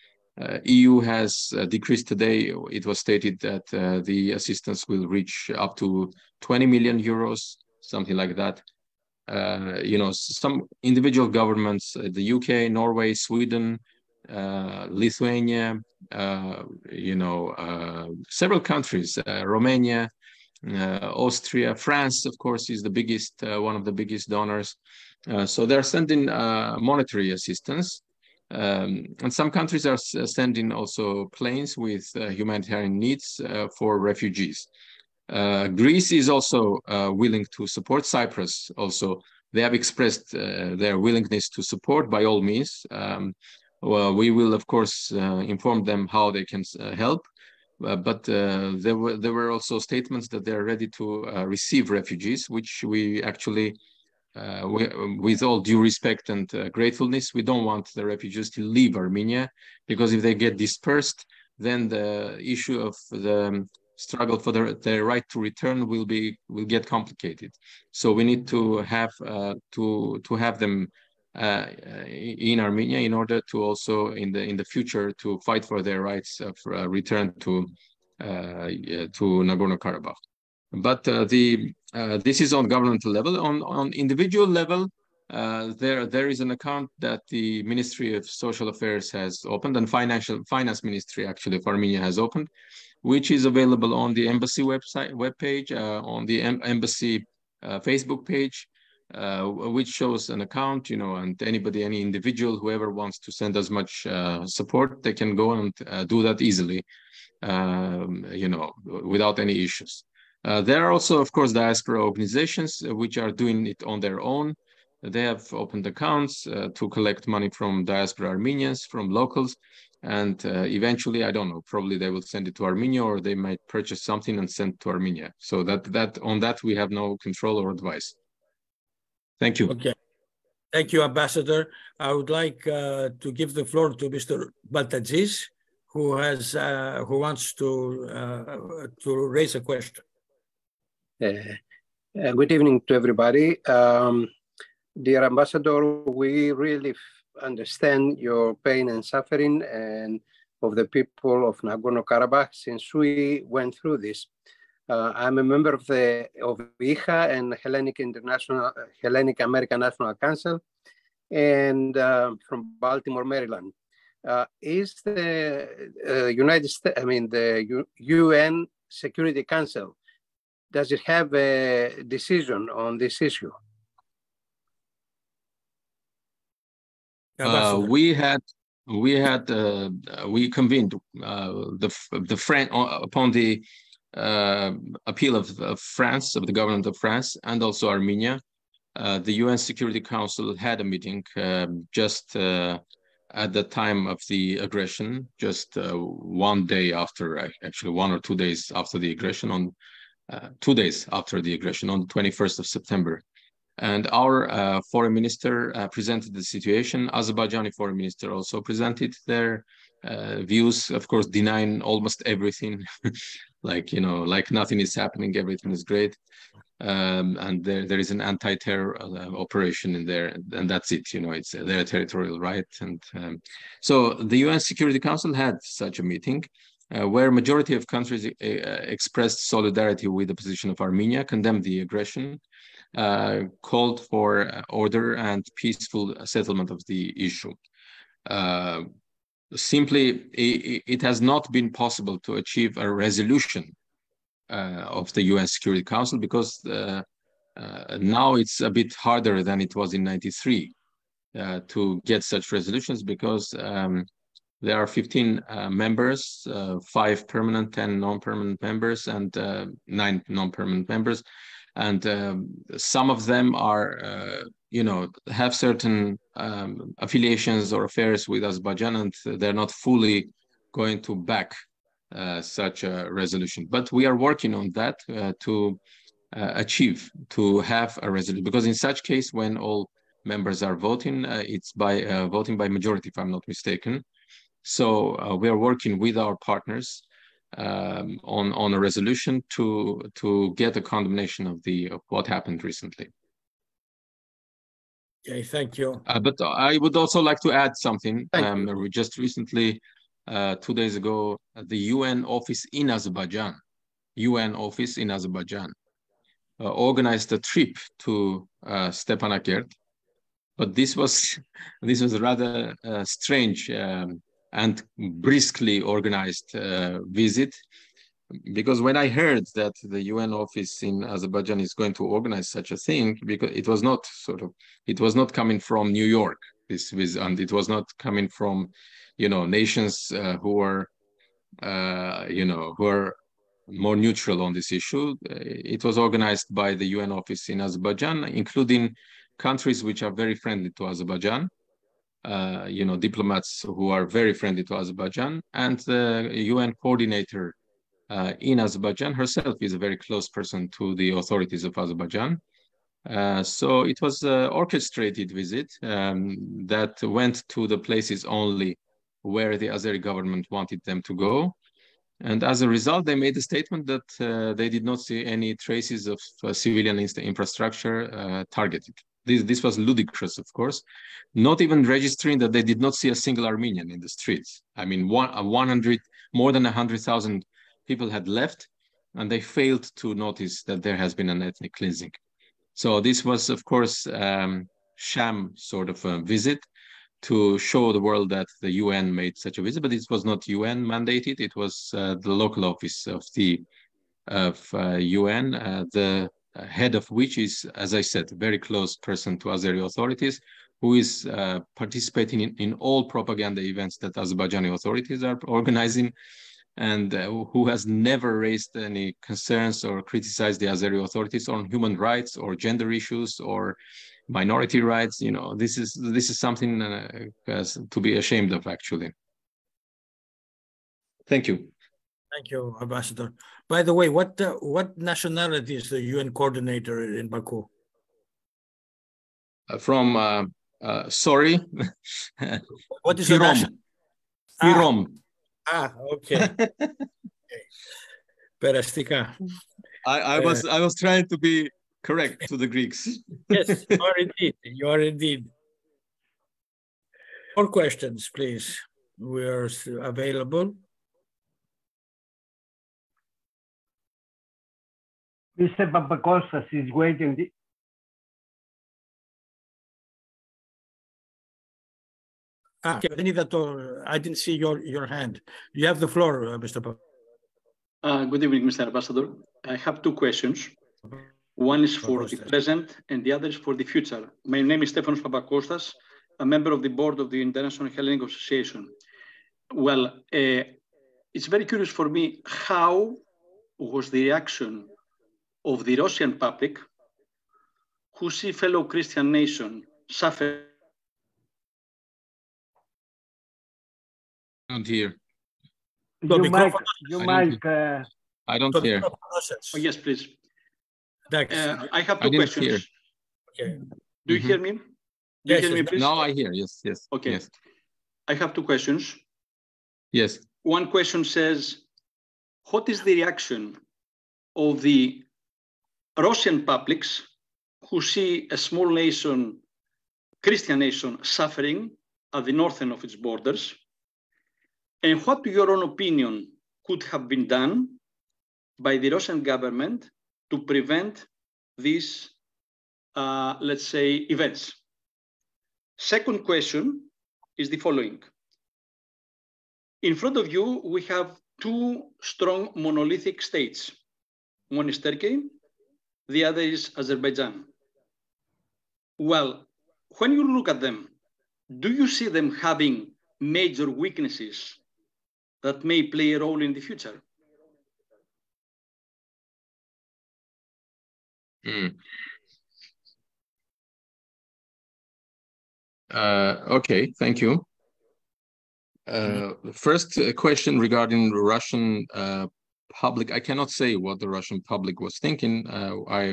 EU has decreased today. It was stated that the assistance will reach up to 20 million euros, something like that. You know, some individual governments, the UK, Norway, Sweden, Lithuania, you know, several countries, Romania, Austria, France, of course, is the biggest, one of the biggest donors. So they're sending monetary assistance. And some countries are sending also planes with humanitarian needs for refugees. Greece is also willing to support. Cyprus also, they have expressed their willingness to support by all means. Well, we will, of course, inform them how they can help. But there were also statements that they're ready to receive refugees, which we actually, with all due respect and gratefulness, we don't want the refugees to leave Armenia, because if they get dispersed, then the issue of the struggle for their right to return will get complicated. So we need to have them in Armenia in order to also in the future to fight for their rights of return to Nagorno-Karabakh. But this is on governmental level. On individual level, there is an account that the Ministry of Social Affairs has opened, and Finance Ministry actually of Armenia has opened, which is available on the embassy webpage, on the embassy Facebook page, which shows an account, you know, and any individual, whoever wants to send as much support, they can go and do that easily, you know, without any issues. There are also, of course, diaspora organizations which are doing it on their own. They have opened accounts to collect money from diaspora Armenians, from locals, and eventually, I don't know, probably they will send it to Armenia, or they might purchase something and send it to Armenia. So on that we have no control or advice. Thank you. Okay. Thank you, Ambassador. I would like to give the floor to Mr. Baltazis, who wants to raise a question. Good evening to everybody. Dear Ambassador, we really understand your pain and suffering and of the people of Nagorno-Karabakh, since we went through this. I'm a member of IHA and Hellenic American National Council, and from Baltimore, Maryland. Is the United States, the UN Security Council, does it have a decision on this issue? We convened upon the appeal of France, of the government of France, and also Armenia. The UN Security Council had a meeting just at the time of the aggression, just 1 day after, actually 1 or 2 days after the aggression, on 2 days after the aggression, on the 21st of September. And our foreign minister presented the situation. Azerbaijani foreign minister also presented their views, of course, denying almost everything, like nothing is happening, everything is great. And there is an anti-terror operation in there, and that's it, it's their territorial right. And so the UN Security Council had such a meeting where majority of countries expressed solidarity with the position of Armenia, condemned the aggression, called for order and peaceful settlement of the issue. Simply, it has not been possible to achieve a resolution of the UN Security Council, because now it's a bit harder than it was in '93 to get such resolutions, because There are 15 members, 5 permanent, 10 non-permanent members, and 9 non-permanent members. And some of them are, have certain affiliations or affairs with Azerbaijan, and they're not fully going to back such a resolution. But we are working on that to have a resolution, because in such case, when all members are voting, it's by voting by majority, if I'm not mistaken. So we are working with our partners on a resolution to get a condemnation of what happened recently. Okay, thank you. But I would also like to add something. We just recently, 2 days ago, the UN office in Azerbaijan, organized a trip to Stepanakert. But this was rather strange and briskly organized visit, because when I heard that the UN office in Azerbaijan is going to organize such a thing, because it was not coming from New York, and it was not coming from, nations who are more neutral on this issue. It was organized by the UN office in Azerbaijan, including countries which are very friendly to Azerbaijan, diplomats who are very friendly to Azerbaijan, and the UN coordinator in Azerbaijan herself is a very close person to the authorities of Azerbaijan. So it was an orchestrated visit that went to the places only where the Azeri government wanted them to go. And as a result, they made a statement that they did not see any traces of civilian infrastructure targeted. This was ludicrous, of course, not even registering that they did not see a single Armenian in the streets. I mean, more than 100,000 people had left, and they failed to notice that there has been an ethnic cleansing. So this was, of course, sham sort of a visit to show the world that the UN made such a visit, but it was not UN mandated. It was the local office of the UN, the head of which is, as I said, a very close person to Azeri authorities, who is participating in all propaganda events that Azerbaijani authorities are organizing, and who has never raised any concerns or criticized the Azeri authorities on human rights or gender issues or minority rights. This is something to be ashamed of, actually. Thank you. Thank you, Ambassador. By the way, what nationality is the UN coordinator in Baku? From sorry. What is the nationality? Fyrom. Okay. Perastika. I was trying to be correct to the Greeks. Yes, you are indeed. You are indeed. More questions, please. We are available. Mr. Papakostas is waiting. I didn't see your hand. You have the floor, Mr. Papakostas. Good evening, Mr. Ambassador. I have 2 questions. One is for the present and the other is for the future. My name is Stefanos Papakostas, a member of the board of the International Hellenic Association. Well, it's very curious for me, how was the reaction of the Russian public who see fellow Christian nation suffer? I don't hear. I don't hear. Oh, yes, please. I have 2 I didn't questions. hear. Okay. Do you hear me? Do you hear me, please? Now I hear. Yes. Okay. Yes. I have 2 questions. Yes. One question says, what is the reaction of the Russian publics who see a small nation, Christian nation, suffering at the northern of its borders? And what, to your own opinion, could have been done by the Russian government to prevent these, let's say, events? Second question is the following. In front of you, we have 2 strong monolithic states. One is Turkey, the other is Azerbaijan. Well, when you look at them, do you see them having major weaknesses that may play a role in the future? Okay, thank you. First question regarding Russian public. I cannot say what the Russian public was thinking.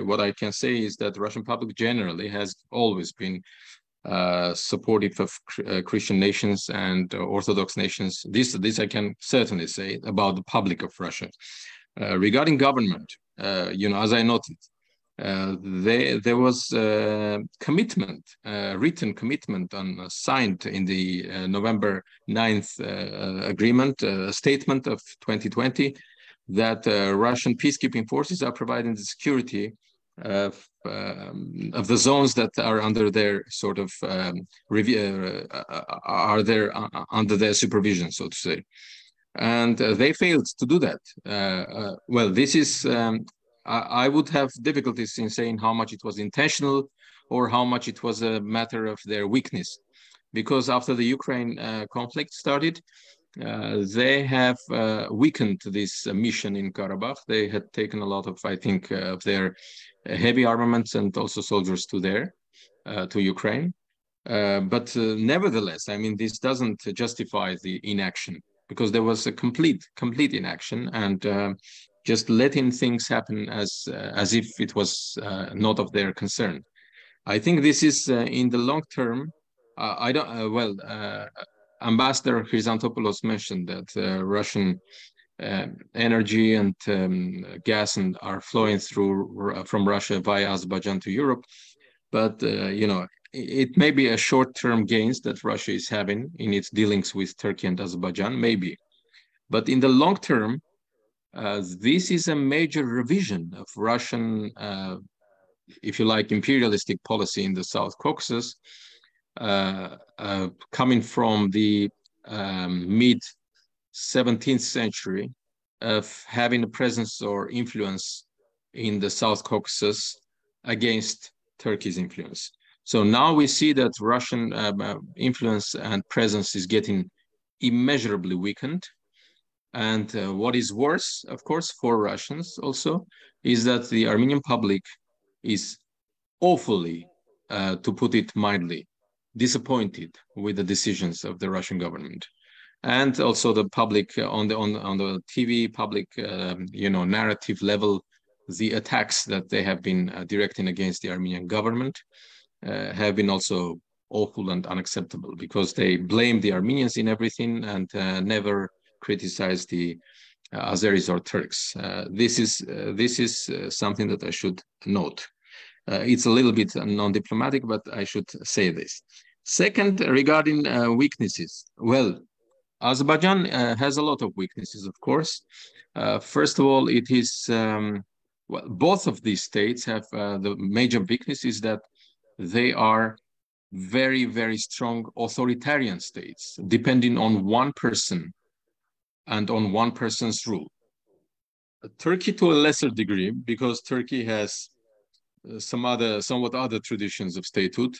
What I can say is that the Russian public generally has always been supportive of Christian nations and Orthodox nations. This I can certainly say about the public of Russia. Regarding government, as I noted, there was commitment, written commitment signed in the November 9th agreement, statement of 2020, that Russian peacekeeping forces are providing the security of the zones that are under their sort of review, are there under their supervision, so to say. And they failed to do that. Well, this is, I would have difficulties in saying how much it was intentional or how much it was a matter of their weakness. Because after the Ukraine conflict started, they have weakened this mission in Karabakh. They had taken a lot of, I think, of their heavy armaments and also soldiers to Ukraine. But nevertheless, I mean, this doesn't justify the inaction, because there was a complete inaction and just letting things happen as if it was not of their concern. I think this is in the long term. Ambassador Chrysanthopoulow mentioned that Russian energy and gas are flowing from Russia via Azerbaijan to Europe, but it may be a short-term gains that Russia is having in its dealings with Turkey and Azerbaijan, maybe, but in the long term, this is a major revision of Russian, if you like, imperialistic policy in the South Caucasus. Coming from the mid-17th century of having a presence or influence in the South Caucasus against Turkey's influence. So now we see that Russian influence and presence is getting immeasurably weakened. And what is worse, of course, for Russians also, is that the Armenian public is awfully, to put it mildly, disappointed with the decisions of the Russian government, and also the public on the TV public, narrative level, the attacks that they have been directing against the Armenian government have been also awful and unacceptable, because they blame the Armenians in everything and never criticize the Azeris or Turks. This is something that I should note. It's a little bit non-diplomatic, but I should say this. Second, regarding weaknesses. Well, Azerbaijan has a lot of weaknesses, of course. First of all, it is, both of these states have the major weakness is that they are very, very strong authoritarian states, depending on one person and on one person's rule. Turkey to a lesser degree, because Turkey has somewhat other traditions of statehood,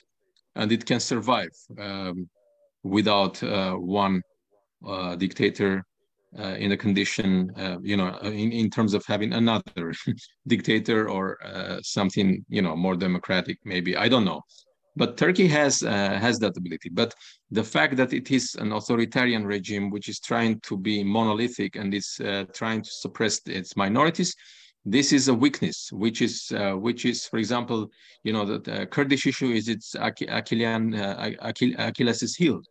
and it can survive without one dictator in a condition, in terms of having another dictator or something, more democratic, maybe, I don't know. But Turkey has that ability. But the fact that it is an authoritarian regime which is trying to be monolithic and is trying to suppress its minorities, this is a weakness, which is, for example, the Kurdish issue is its Achilles' heel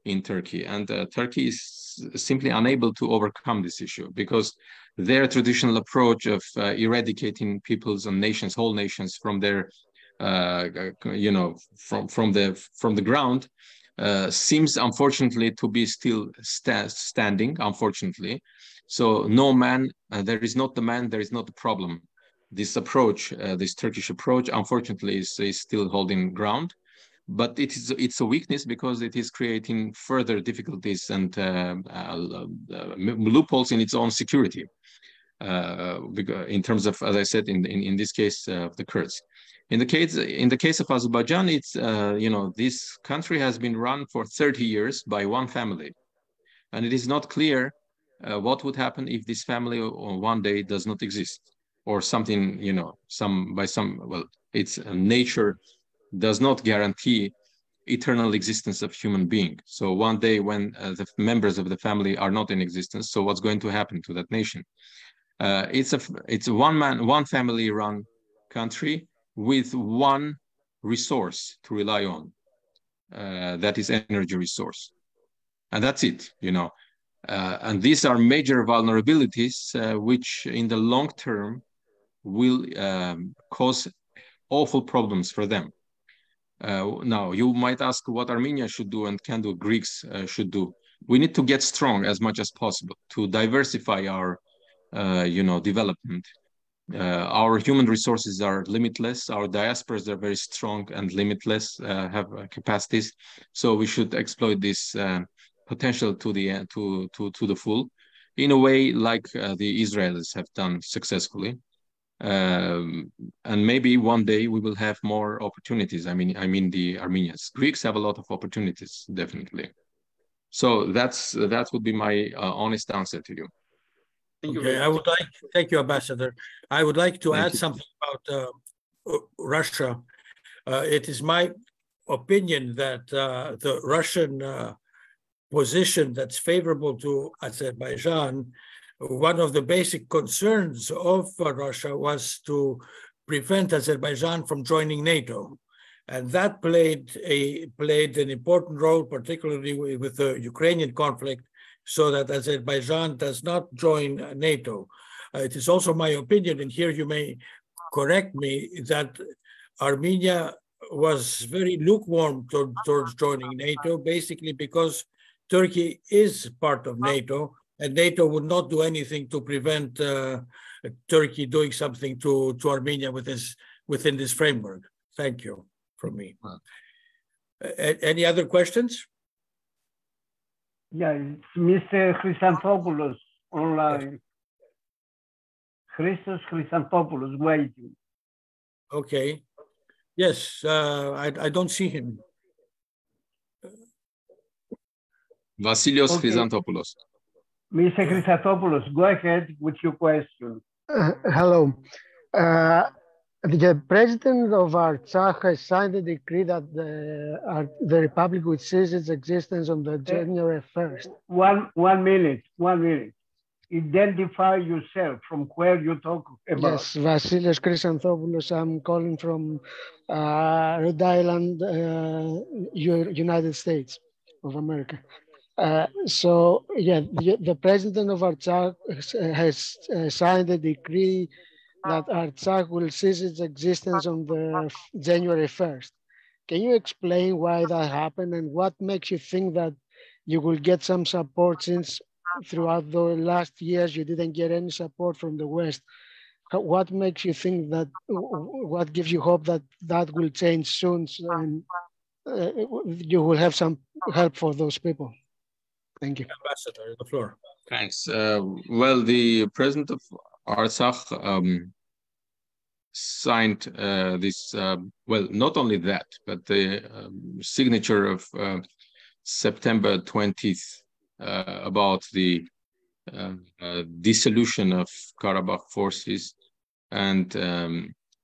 in Turkey, and Turkey is simply unable to overcome this issue, because their traditional approach of eradicating peoples and nations, whole nations, from their, from the ground, seems unfortunately to be still standing. Unfortunately. So no man, there is not the man, there is not the problem. This approach, this Turkish approach, unfortunately, is still holding ground. But it's a weakness, because it is creating further difficulties and loopholes in its own security, in terms of, as I said, in this case, the Kurds. In the case of Azerbaijan, it's this country has been run for 30 years by one family, and it is not clear what would happen if this family one day does not exist, or something, it's nature does not guarantee eternal existence of human being. So one day when the members of the family are not in existence, so what's going to happen to that nation? It's one family run country with one resource to rely on, that is energy resource, and that's it. And these are major vulnerabilities which in the long term will cause awful problems for them. Now, you might ask what Armenia should do and can do, Greeks should do. We need to get strong as much as possible to diversify our development. Our human resources are limitless. Our diasporas are very strong and limitless, have capacities. So we should exploit this potential to the full, in a way like the Israelis have done successfully. And maybe one day we will have more opportunities. I mean the Armenians. Greeks have a lot of opportunities, definitely. So that would be my honest answer to you. Thank you, Ambassador. I would like to add something about Russia. It is my opinion that the Russian position that's favorable to Azerbaijan, one of the basic concerns of Russia was to prevent Azerbaijan from joining NATO. And that played an important role, particularly with the Ukrainian conflict, so that Azerbaijan does not join NATO. It is also my opinion, and here you may correct me, that Armenia was very lukewarm towards joining NATO, basically because Turkey is part of NATO, and NATO would not do anything to prevent Turkey doing something to Armenia within this framework. Thank you from me. Any other questions? Yeah, it's Mr. Chrysanthopoulos online. Christos Chrysanthopoulos waiting. Okay. Yes, I don't see him. Vasilios Chrysanthopoulos. Mr. Chrysanthopoulos, go ahead with your question. Hello. The president of Artsakh has signed a decree that the republic will cease its existence on the January 1st. One minute. Identify yourself from where you talk about. Yes, Vasilios Chrysanthopoulos. I'm calling from Rhode Island, United States of America. So yeah, the president of Artsakh has signed a decree that Artsakh will cease its existence on the January 1st. Can you explain why that happened and what makes you think that you will get some support, since throughout the last years you didn't get any support from the West? What makes you think that, what gives you hope that that will change soon and you will have some help for those people? Thank you. Ambassador, the floor. Thanks. Well, the president of Artsakh signed this, well, not only that, but the signature of September 20th about the dissolution of Karabakh forces and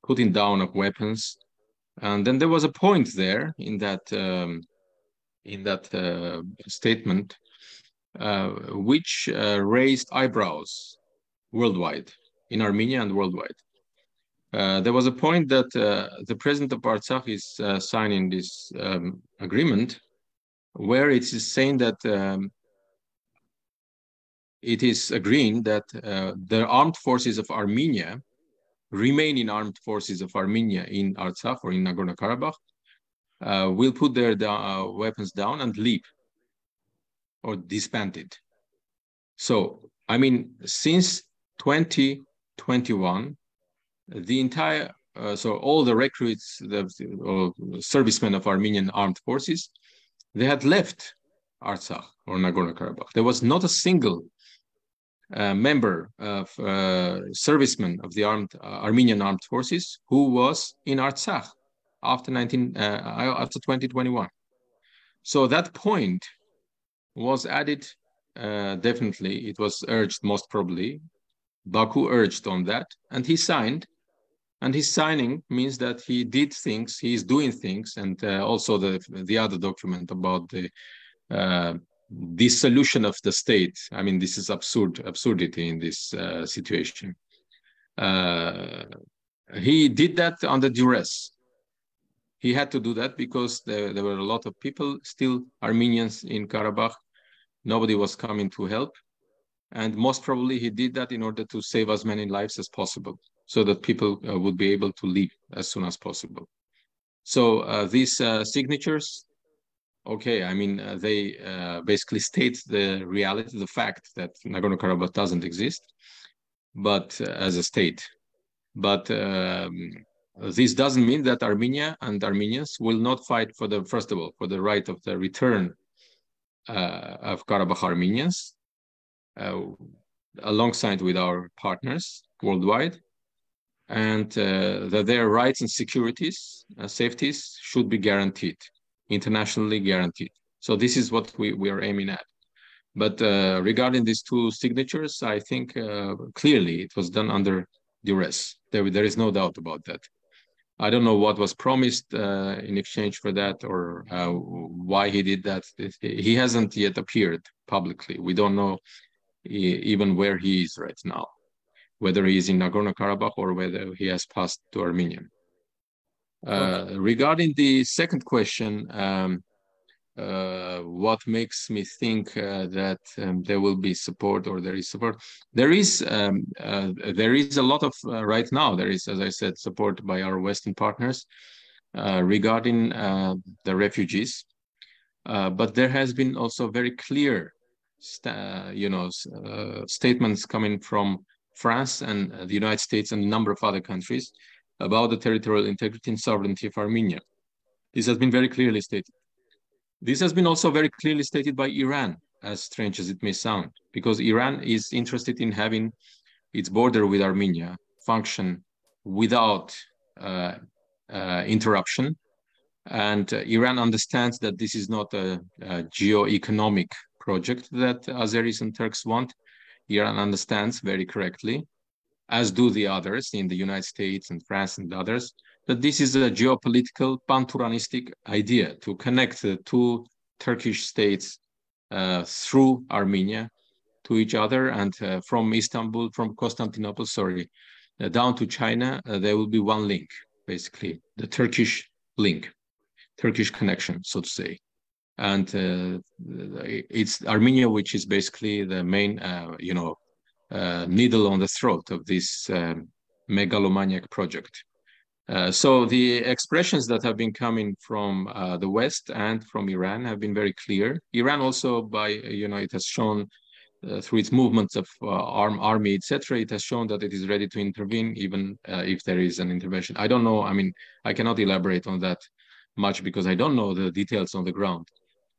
putting down of weapons. And then there was a point there in that statement which raised eyebrows worldwide, in Armenia and worldwide. There was a point that the president of Artsakh is signing this agreement where it is saying that it is agreeing that the armed forces of Armenia remain in armed forces of Armenia in Artsakh or in Nagorno-Karabakh, will put their weapons down and leave or disband it. So, I mean, since 2021, the entire, so all the recruits, the servicemen of Armenian armed forces, they had left Artsakh or Nagorno-Karabakh. There was not a single member of serviceman of the Armenian armed forces who was in Artsakh after 2021. So that point was added. Definitely, it was urged, most probably. Baku urged on that, and he signed. And his signing means that he did things, he is doing things, and also the other document about the dissolution of the state. I mean, this is absurdity in this situation. He did that under duress. He had to do that because there were a lot of people, still Armenians in Karabakh. Nobody was coming to help. And most probably he did that in order to save as many lives as possible, so that people would be able to leave as soon as possible. So these signatures, okay, I mean, they basically state the reality, the fact that Nagorno-Karabakh doesn't exist, but as a state. But this doesn't mean that Armenia and Armenians will not fight for the, first of all, for the right of the return of Karabakh Armenians, alongside with our partners worldwide, and that their rights and securities, safeties should be guaranteed, internationally guaranteed. So this is what we are aiming at. But regarding these two signatures, I think clearly it was done under duress. There is no doubt about that. I don't know what was promised in exchange for that, or why he did that. He hasn't yet appeared publicly. We don't know even where he is right now, whether he is in Nagorno-Karabakh or whether he has passed to Armenia. Regarding the second question, what makes me think that there will be support, or there is support? There is a lot of, right now, there is, as I said, support by our Western partners regarding the refugees. But there has been also very clear statements coming from France and the United States and a number of other countries about the territorial integrity and sovereignty of Armenia. This has been very clearly stated. This has been also very clearly stated by Iran, as strange as it may sound, because Iran is interested in having its border with Armenia function without interruption. And Iran understands that this is not a geo-economic project that Azeris and Turks want. Iran understands very correctly, as do the others in the United States and France and others, that this is a geopolitical pan-Turanistic idea to connect the two Turkish states through Armenia to each other, and from Istanbul, from Constantinople, down to China, there will be one link, basically, the Turkish link, Turkish connection, so to say. And it's Armenia, which is basically the main, needle on the throat of this megalomaniac project. So the expressions that have been coming from the West and from Iran have been very clear. Iran also, it has shown through its movements of army, etc., it has shown that it is ready to intervene, even if there is an intervention. I don't know, I mean, I cannot elaborate on that much because I don't know the details on the ground.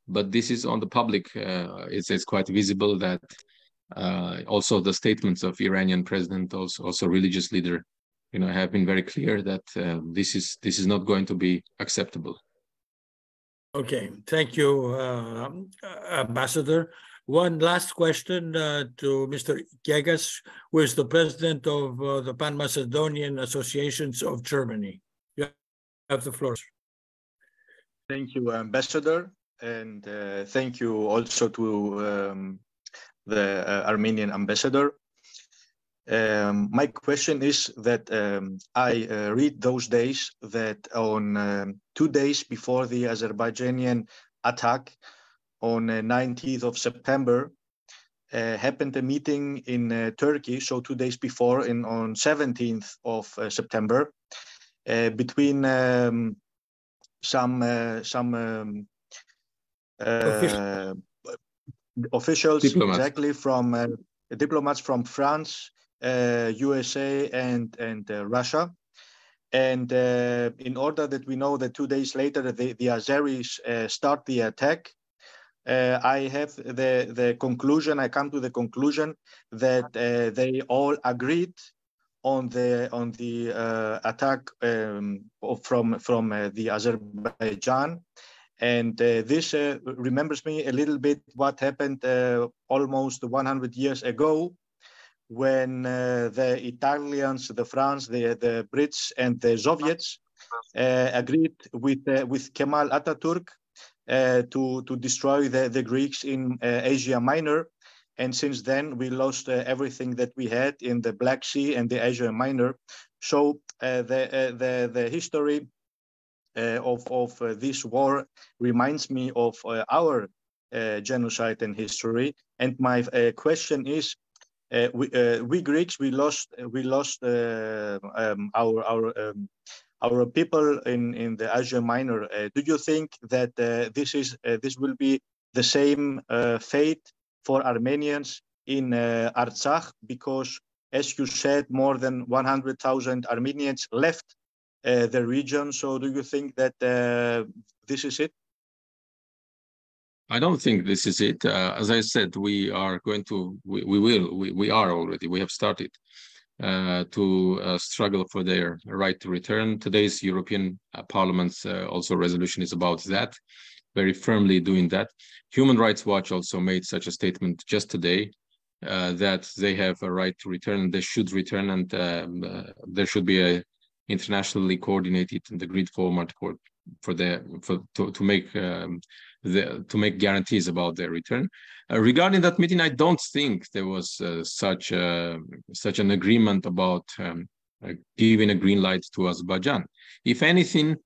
But this is on the public, it's quite visible that also the statements of Iranian president, also religious leader, have been very clear that this is not going to be acceptable. Okay, thank you, Ambassador. One last question to Mr. Kiegas, who is the president of the Pan-Macedonian Associations of Germany. You have the floor. Thank you, Ambassador, and thank you also to the Armenian ambassador. My question is that I read those days that on 2 days before the Azerbaijani attack on 19th of September, happened a meeting in Turkey, so 2 days before, on 17th of September, between some officials, diplomats. Exactly, from diplomats from France, USA, and Russia. And in order that we know that 2 days later the Azeris start the attack, I have the conclusion. I come to the conclusion that they all agreed on the attack from the Azerbaijan, and this remembers me a little bit what happened almost 100 years ago, when the Italians, the France, the Brits, and the Soviets agreed with Kemal Atatürk to destroy the Greeks in Asia Minor. And since then, we lost everything that we had in the Black Sea and the Asia Minor. So the history of this war reminds me of our genocide and history. And my question is, we Greeks, we lost our people in the Asia Minor. Do you think that this will be the same fate for Armenians in Artsakh? Because, as you said, more than 100,000 Armenians left the region. So do you think that this is it? I don't think this is it. As I said, we are already, we have started to struggle for their right to return. Today's European Parliament's also resolution is about that, very firmly doing that. Human Rights Watch also made such a statement just today, that they have a right to return, they should return, and there should be a internationally coordinated and agreed format to make guarantees about their return. Regarding that meeting, I don't think there was such an agreement about giving a green light to Azerbaijan. If anything,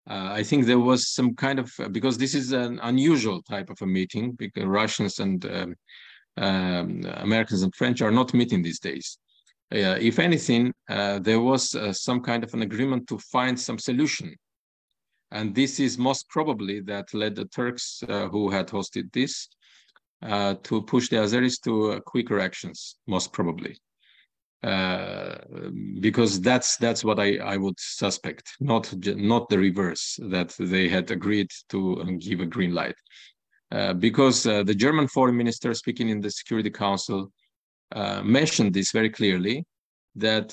I think there was some kind of, because this is an unusual type of a meeting, because Russians and Americans and French are not meeting these days. If anything, there was some kind of an agreement to find some solution. And this is most probably that led the Turks who had hosted this to push the Azeris to quicker actions, most probably. Because that's what I would suspect, not the reverse, that they had agreed to give a green light. Because the German foreign minister speaking in the Security Council mentioned this very clearly, that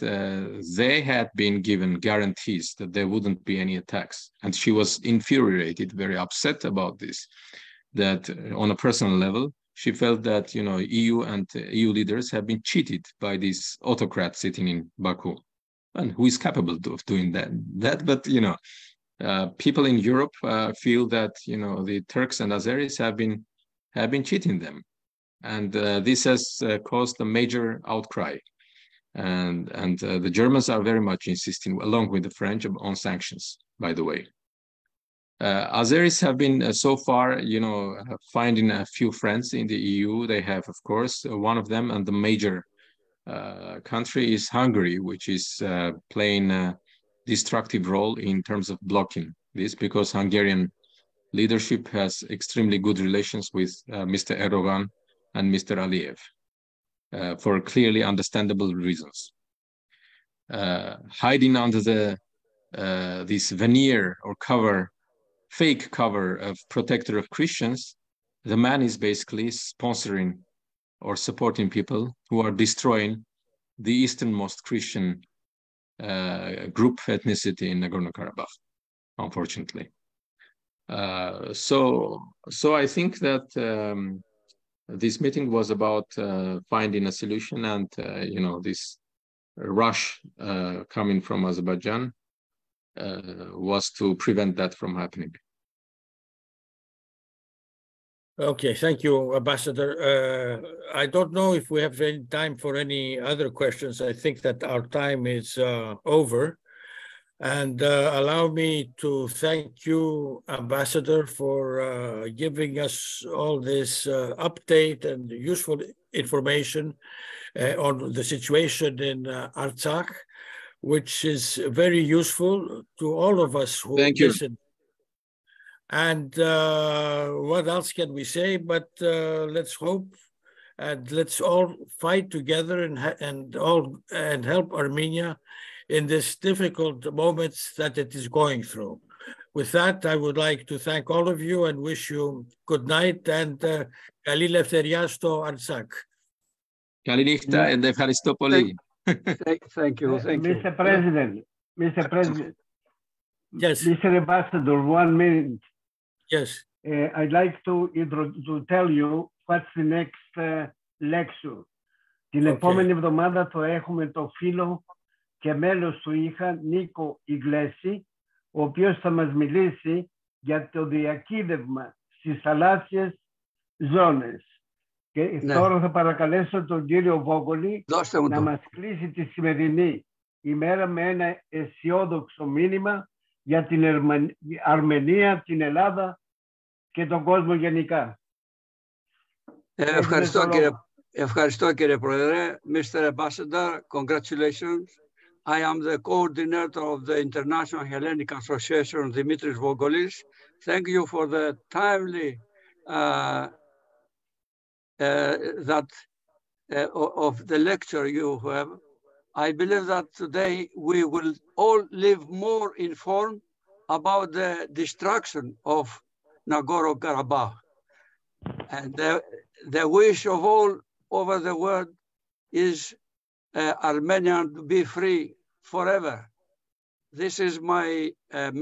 they had been given guarantees that there wouldn't be any attacks. And she was infuriated, very upset about this, that on a personal level, she felt that, EU and EU leaders have been cheated by this autocrat sitting in Baku, and who is capable of doing that. But, people in Europe feel that, the Turks and Azeris have been cheating them. And this has caused a major outcry. And the Germans are very much insisting, along with the French, on sanctions, by the way. Azeris have been so far, finding a few friends in the EU. They have, of course, one of them, and the major country is Hungary, which is playing a destructive role in terms of blocking this, because Hungarian leadership has extremely good relations with Mr. Erdogan and Mr. Aliyev. For clearly understandable reasons. Hiding under this veneer or fake cover of protector of Christians, the man is basically sponsoring or supporting people who are destroying the easternmost Christian group ethnicity in Nagorno-Karabakh, unfortunately. So I think that this meeting was about finding a solution, and this rush coming from Azerbaijan was to prevent that from happening. Okay, thank you, Ambassador. I don't know if we have any time for any other questions. I think that our time is over. And allow me to thank you, Ambassador, for giving us all this update and useful information on the situation in Artsakh, which is very useful to all of us who listen. And what else can we say? But let's hope and let's all fight together and help Armenia in this difficult moments that it is going through. With that, I would like to thank all of you and wish you good night and καλή ελευθερία στο Αρτσάκ. Καλή νύχτα, ευχαριστώ πολύ. Thank you. Mr. President. Yes. Mr. Ambassador, 1 minute. Yes. I'd like to tell you what's the next lecture. Την επόμενη εβδομάδα θα έχουμε το φίλο και μέλος του ΙΧΑ, Νίκο Ιγλέση, ο οποίος θα μας μιλήσει για το διακύβευμα στις θαλάσσιες ζώνες. Και τώρα θα παρακαλέσω τον κύριο Βόγολη να μας κλείσει τη σημερινή ημέρα με ένα αισιόδοξο μήνυμα για την Αρμενία, την Ελλάδα και τον κόσμο γενικά. Ευχαριστώ κύριε Πρόεδρε. Mr. Ambassador, congratulations. I am the coordinator of the International Hellenic Association, Dimitris Vogolis. Thank you for the timely of the lecture you have. I believe that today we will all live more informed about the destruction of Nagorno-Karabakh. And the wish of all over the world is Armenia to be free forever. This is my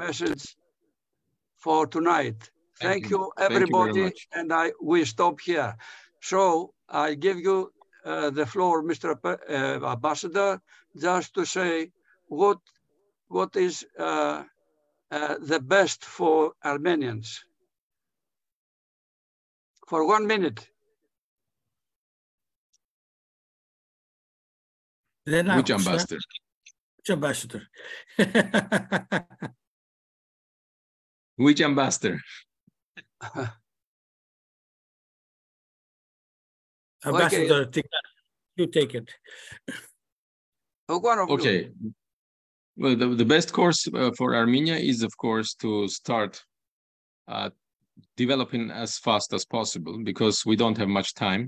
message for tonight. Thank you everybody, and we stop here. So I give you the floor, Mr. Ambassador, just to say what is the best for Armenians. For 1 minute. Which ambassador? Which ambassador? Which ambassador? Ambassador Tigran, you take it. Okay. Well, the best course for Armenia is, of course, to start developing as fast as possible, because we don't have much time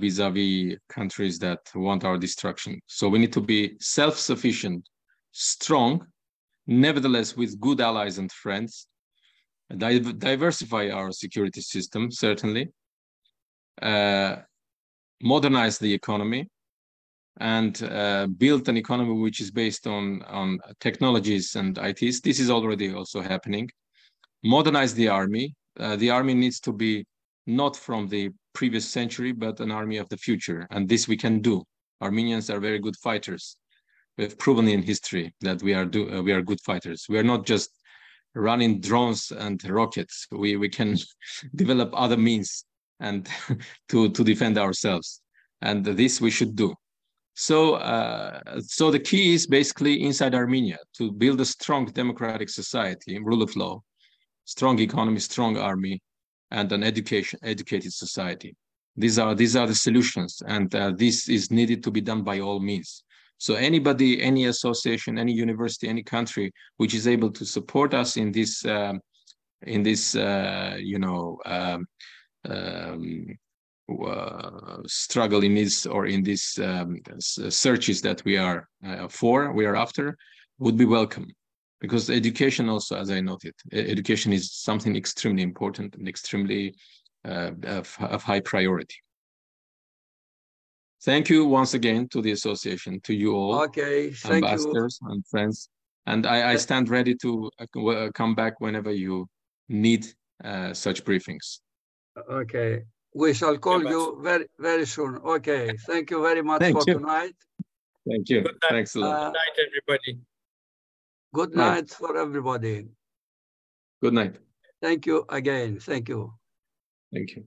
vis-a-vis countries that want our destruction. So we need to be self-sufficient, strong, nevertheless with good allies and friends, diversify our security system, certainly, modernize the economy, and build an economy which is based on technologies and ITs. This is already also happening. Modernize the army. The army needs to be not from the previous century, but an army of the future. And this we can do. Armenians are very good fighters. We have proven in history that we are good fighters. We are not just running drones and rockets. We can develop other means and to defend ourselves. And this we should do. So the key is basically inside Armenia to build a strong democratic society, rule of law, strong economy, strong army, and an educated society. These are the solutions, and this is needed to be done by all means. So anybody, any association, any university, any country which is able to support us in this struggle in this, or in these searches that we are after, would be welcome. Because education also, as I noted, education is something extremely important and extremely of high priority. Thank you once again to the association, to you all, ambassadors and friends. And I stand ready to come back whenever you need such briefings. Okay. We shall call you very, very soon. Okay. Thank you very much for tonight. Thank you. Thanks a lot. Good night, everybody. Good night for everybody. Good night. Thank you again. Thank you. Thank you.